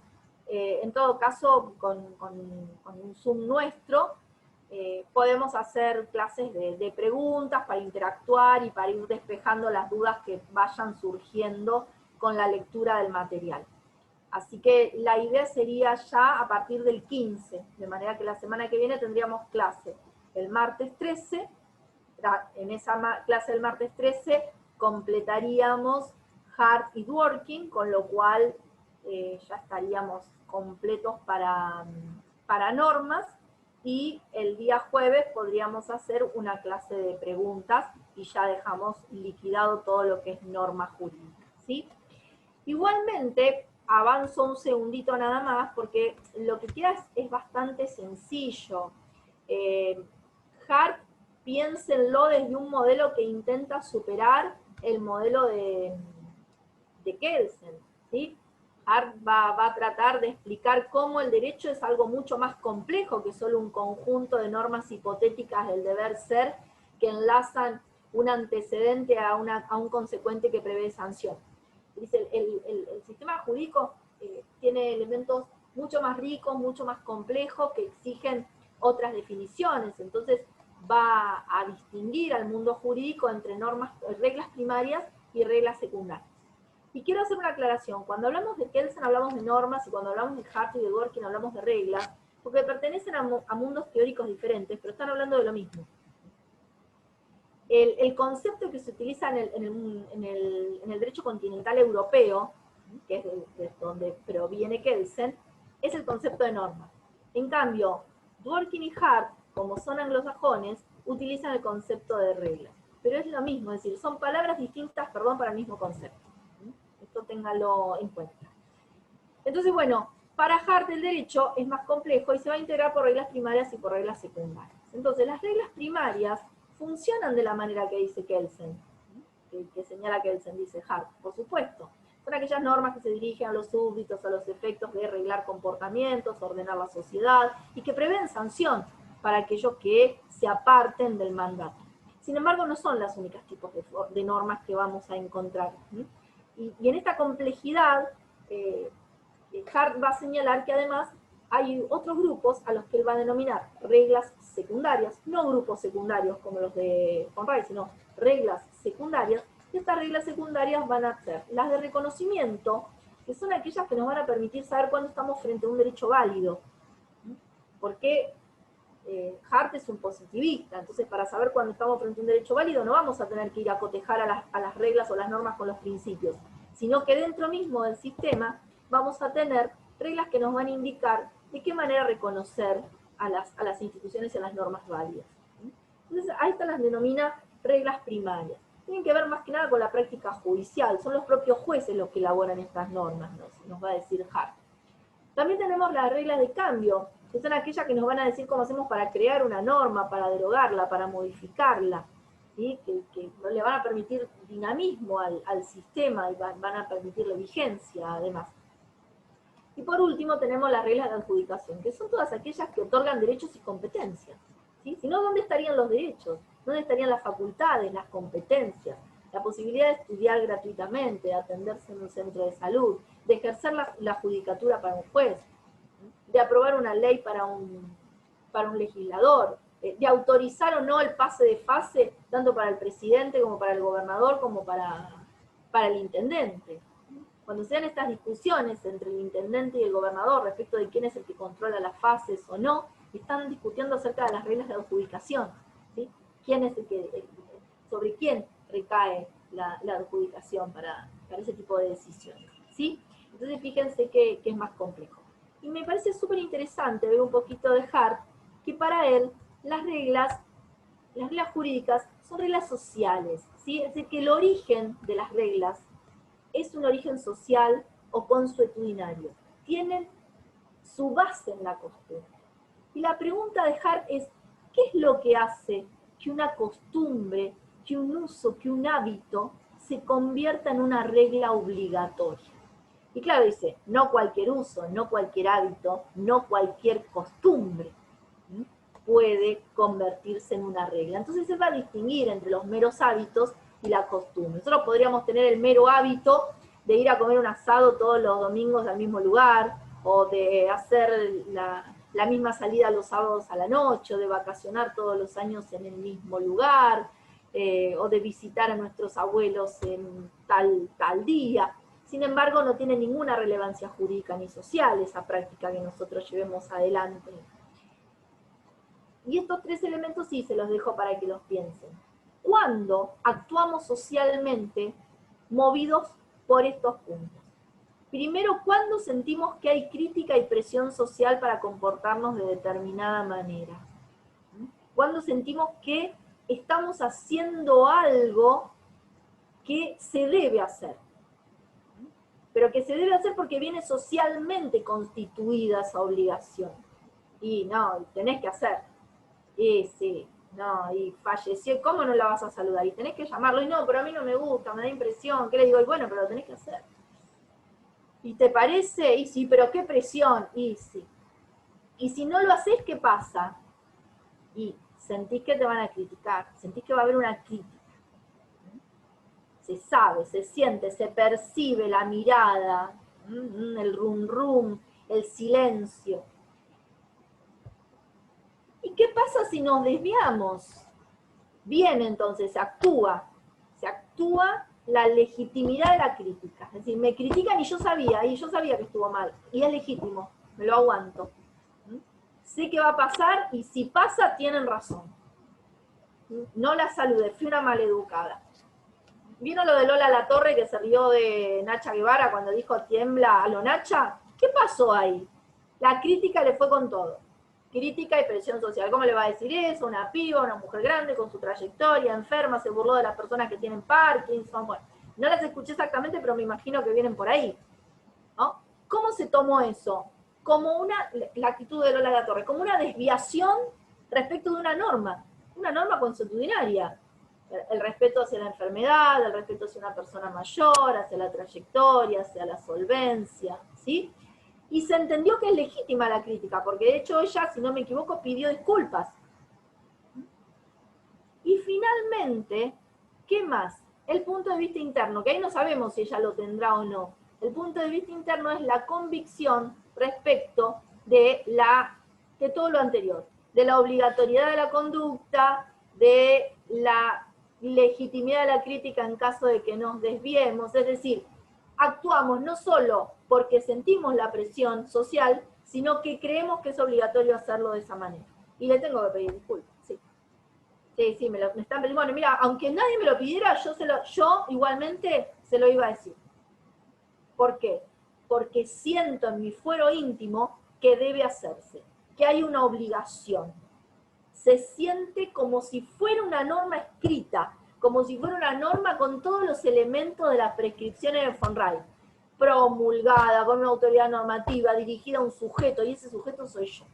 en todo caso con un Zoom nuestro, podemos hacer clases de preguntas para interactuar y para ir despejando las dudas que vayan surgiendo con la lectura del material. Así que la idea sería ya a partir del 15, de manera que la semana que viene tendríamos clase el martes 13, en esa clase del martes 13 completaríamos Hart y Dworkin, con lo cual ya estaríamos completos para normas, y el día jueves podríamos hacer una clase de preguntas y ya dejamos liquidado todo lo que es norma jurídica, ¿sí? Igualmente, avanzo un segundito nada más, porque lo que queda es bastante sencillo. Hart, piénsenlo desde un modelo que intenta superar el modelo de Kelsen, ¿sí? Hart va a tratar de explicar cómo el derecho es algo mucho más complejo que solo un conjunto de normas hipotéticas del deber ser que enlazan un antecedente a un consecuente que prevé sanción. Dice, el sistema jurídico tiene elementos mucho más ricos, mucho más complejos, que exigen otras definiciones. Entonces va a distinguir al mundo jurídico entre reglas primarias y reglas secundarias. Y quiero hacer una aclaración. Cuando hablamos de Kelsen hablamos de normas, y cuando hablamos de Hart y de Dworkin hablamos de reglas, porque pertenecen a mundos teóricos diferentes, pero están hablando de lo mismo. El concepto que se utiliza en el derecho continental europeo, que es de donde proviene Kelsen, es el concepto de norma. En cambio, Dworkin y Hart, como son anglosajones, utilizan el concepto de regla. Pero es lo mismo, es decir, son palabras distintas, perdón, para el mismo concepto. Esto téngalo en cuenta. Entonces, bueno, para Hart el derecho es más complejo y se va a integrar por reglas primarias y por reglas secundarias. Entonces, las reglas primarias funcionan de la manera que dice Kelsen, que señala Kelsen, dice Hart, por supuesto. Son aquellas normas que se dirigen a los súbditos, a los efectos de reglar comportamientos, ordenar la sociedad, y que prevén sanción para aquellos que se aparten del mandato. Sin embargo, no son los únicos tipos de normas que vamos a encontrar. Y en esta complejidad, Hart va a señalar que además hay otros grupos a los que él va a denominar reglas secundarias, no grupos secundarios como los de von Reis, sino reglas secundarias, y estas reglas secundarias van a ser las de reconocimiento, que son aquellas que nos van a permitir saber cuándo estamos frente a un derecho válido. Porque Hart es un positivista, entonces para saber cuándo estamos frente a un derecho válido no vamos a tener que ir a cotejar a las reglas o las normas con los principios, sino que dentro mismo del sistema vamos a tener reglas que nos van a indicar de qué manera reconocer a las instituciones y a las normas válidas. Entonces, a estas las denomina reglas primarias. Tienen que ver más que nada con la práctica judicial, son los propios jueces los que elaboran estas normas, nos va a decir Hart. También tenemos las reglas de cambio, que son aquellas que nos van a decir cómo hacemos para crear una norma, para derogarla, para modificarla, ¿sí? que le van a permitir dinamismo al sistema y van a permitirle vigencia, además. Y por último tenemos las reglas de adjudicación, que son todas aquellas que otorgan derechos y competencias. ¿Sí? Si no, ¿dónde estarían los derechos? ¿Dónde estarían las facultades, las competencias? La posibilidad de estudiar gratuitamente, de atenderse en un centro de salud, de ejercer la judicatura para un juez. de aprobar una ley para un legislador, de autorizar o no el pase de fase, tanto para el presidente como para el gobernador, como para el intendente. Cuando se dan estas discusiones entre el intendente y el gobernador respecto de quién es el que controla las fases o no, están discutiendo acerca de las reglas de adjudicación, ¿sí? ¿Quién es sobre quién recae la adjudicación para ese tipo de decisiones, ¿sí? Entonces fíjense que es más complejo. Y me parece súper interesante ver un poquito de Hart, que para él las reglas jurídicas son reglas sociales, ¿sí? Es decir, que el origen de las reglas es un origen social o consuetudinario. Tienen su base en la costumbre. Y la pregunta de Hart es, ¿qué es lo que hace que una costumbre, que un uso, que un hábito se convierta en una regla obligatoria? Y claro, dice, no cualquier uso, no cualquier hábito, no cualquier costumbre puede convertirse en una regla. Entonces se va a distinguir entre los meros hábitos y la costumbre. Nosotros podríamos tener el mero hábito de ir a comer un asado todos los domingos al mismo lugar, o de hacer la misma salida los sábados a la noche, o de vacacionar todos los años en el mismo lugar, o de visitar a nuestros abuelos en tal día. Sin embargo, no tiene ninguna relevancia jurídica ni social esa práctica que nosotros llevemos adelante. Y estos tres elementos sí se los dejo para que los piensen. ¿Cuándo actuamos socialmente movidos por estos puntos? Primero, ¿cuándo sentimos que hay crítica y presión social para comportarnos de determinada manera? ¿Cuándo sentimos que estamos haciendo algo que se debe hacer? Pero que se debe hacer porque viene socialmente constituida esa obligación. Y no, tenés que hacer. Y sí, no, y falleció, ¿cómo no la vas a saludar? Y tenés que llamarlo, y no, pero a mí no me gusta, me da impresión. ¿Qué le digo? Y bueno, pero lo tenés que hacer. ¿Y te parece? Y sí, pero qué presión. Y sí. Y si no lo haces, ¿qué pasa? Y sentís que te van a criticar, sentís que va a haber una crítica. Se sabe, se siente, se percibe la mirada, el rum rum, el silencio. ¿Y qué pasa si nos desviamos? Bien, entonces, se actúa la legitimidad de la crítica. Es decir, me critican y yo sabía que estuvo mal, y es legítimo, me lo aguanto. Sé que va a pasar, y si pasa, tienen razón. No la saludé, fui una maleducada. ¿Vieron lo de Lola Latorre que se rió de Nacha Guevara cuando dijo tiembla a lo Nacha? ¿Qué pasó ahí? La crítica le fue con todo. Crítica y presión social. ¿Cómo le va a decir eso? Una piba, una mujer grande con su trayectoria, enferma, se burló de las personas que tienen Parkinson. Bueno, no las escuché exactamente, pero me imagino que vienen por ahí, ¿no? ¿Cómo se tomó eso? Como la actitud de Lola Latorre, como una desviación respecto de una norma consuetudinaria. El respeto hacia la enfermedad, el respeto hacia una persona mayor, hacia la trayectoria, hacia la solvencia, ¿sí? Y se entendió que es legítima la crítica, porque de hecho ella, si no me equivoco, pidió disculpas. Y finalmente, ¿qué más? El punto de vista interno, que ahí no sabemos si ella lo tendrá o no. El punto de vista interno es la convicción respecto de todo lo anterior, de la obligatoriedad de la conducta, de la legitimidad de la crítica en caso de que nos desviemos, es decir, actuamos no solo porque sentimos la presión social, sino que creemos que es obligatorio hacerlo de esa manera. Y le tengo que pedir disculpas, sí. Sí, me están pidiendo. Bueno, mira, aunque nadie me lo pidiera, yo igualmente se lo iba a decir. ¿Por qué? Porque siento en mi fuero íntimo que debe hacerse, que hay una obligación. Se siente como si fuera una norma escrita, como si fuera una norma con todos los elementos de las prescripciones de FONRAI, promulgada con una autoridad normativa, dirigida a un sujeto, y ese sujeto soy yo.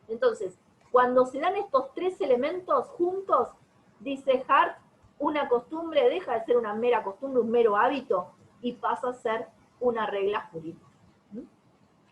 Entonces, cuando se dan estos tres elementos juntos, dice Hart, una costumbre deja de ser una mera costumbre, un mero hábito, y pasa a ser una regla jurídica.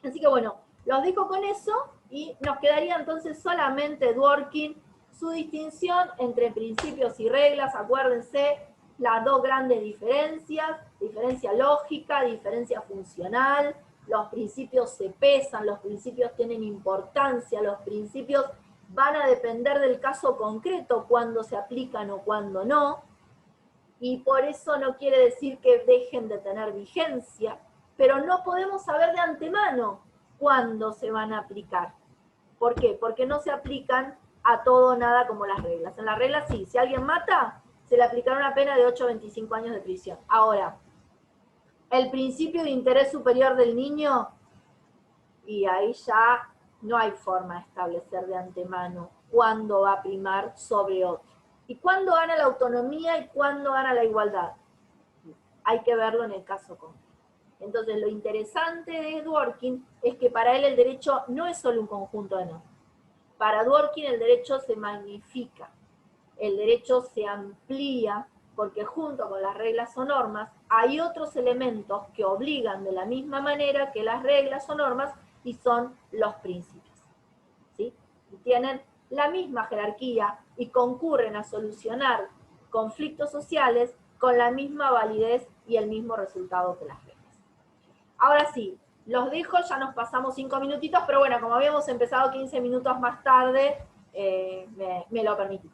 Así que bueno, los dejo con eso, y nos quedaría entonces solamente Dworkin, su distinción entre principios y reglas. Acuérdense las dos grandes diferencias, diferencia lógica, diferencia funcional. los principios se pesan, los principios tienen importancia, los principios van a depender del caso concreto, cuándo se aplican o cuándo no, y por eso no quiere decir que dejen de tener vigencia, pero no podemos saber de antemano cuándo se van a aplicar. ¿Por qué? Porque no se aplican a todo o nada como las reglas. En las reglas sí, si alguien mata, se le aplicará una pena de 8 a 25 años de prisión. Ahora, el principio de interés superior del niño, y ahí ya no hay forma de establecer de antemano cuándo va a primar sobre otro. ¿Y cuándo gana la autonomía y cuándo gana la igualdad? Hay que verlo en el caso concreto. Entonces, lo interesante de Dworkin es que para él el derecho no es solo un conjunto de normas. Para Dworkin el derecho se magnifica, el derecho se amplía, porque junto con las reglas o normas hay otros elementos que obligan de la misma manera que las reglas o normas, y son los principios. ¿Sí? Y tienen la misma jerarquía y concurren a solucionar conflictos sociales con la misma validez y el mismo resultado que las reglas. Ahora sí, los dejo, ya nos pasamos 5 minutitos, pero bueno, como habíamos empezado 15 minutos más tarde, me lo permití.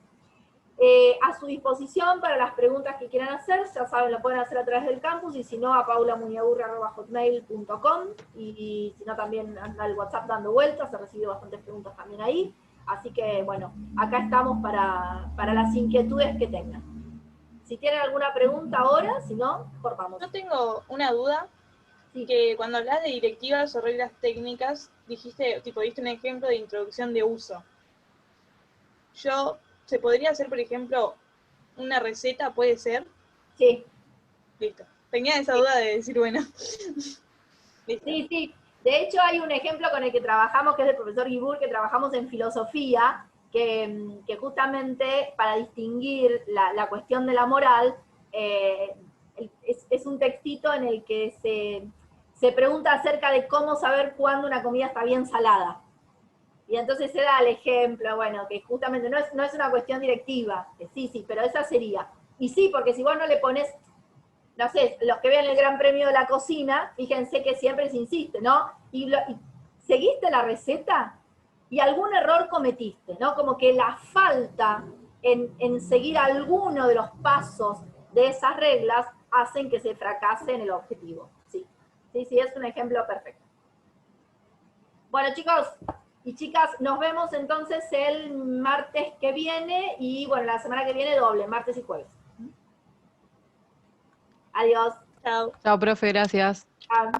A su disposición para las preguntas que quieran hacer, ya saben, lo pueden hacer a través del campus, y si no, a paulamuniaburri@hotmail.com, y si no, también anda el WhatsApp dando vueltas, he recibido bastantes preguntas también ahí, así que bueno, acá estamos para las inquietudes que tengan. Si tienen alguna pregunta ahora, si no, cortamos. Yo tengo una duda, sí, que cuando hablas de directivas o reglas técnicas, dijiste, tipo, diste un ejemplo de introducción de uso. ¿Se podría hacer, por ejemplo, una receta, puede ser? Sí. Listo. Tenía esa duda de decir, bueno. Listo. Sí, sí. De hecho, hay un ejemplo con el que trabajamos, que es del profesor Guibur, que trabajamos en filosofía, que justamente para distinguir la cuestión de la moral, es un textito en el que se pregunta acerca de cómo saber cuándo una comida está bien salada. Y entonces se da el ejemplo, bueno, que justamente no es una cuestión directiva, que sí, pero esa sería. Y sí, porque si vos no le pones, no sé, los que vean el Gran Premio de la Cocina, fíjense que siempre se insiste, ¿no? Y seguiste la receta y algún error cometiste, ¿no? Como que la falta en seguir alguno de los pasos de esas reglas hacen que se fracase en el objetivo. Sí, es un ejemplo perfecto. Bueno, chicos y chicas, nos vemos entonces el martes que viene, y bueno, la semana que viene doble, martes y jueves. Adiós. Chao. Chao, profe, gracias. Chao.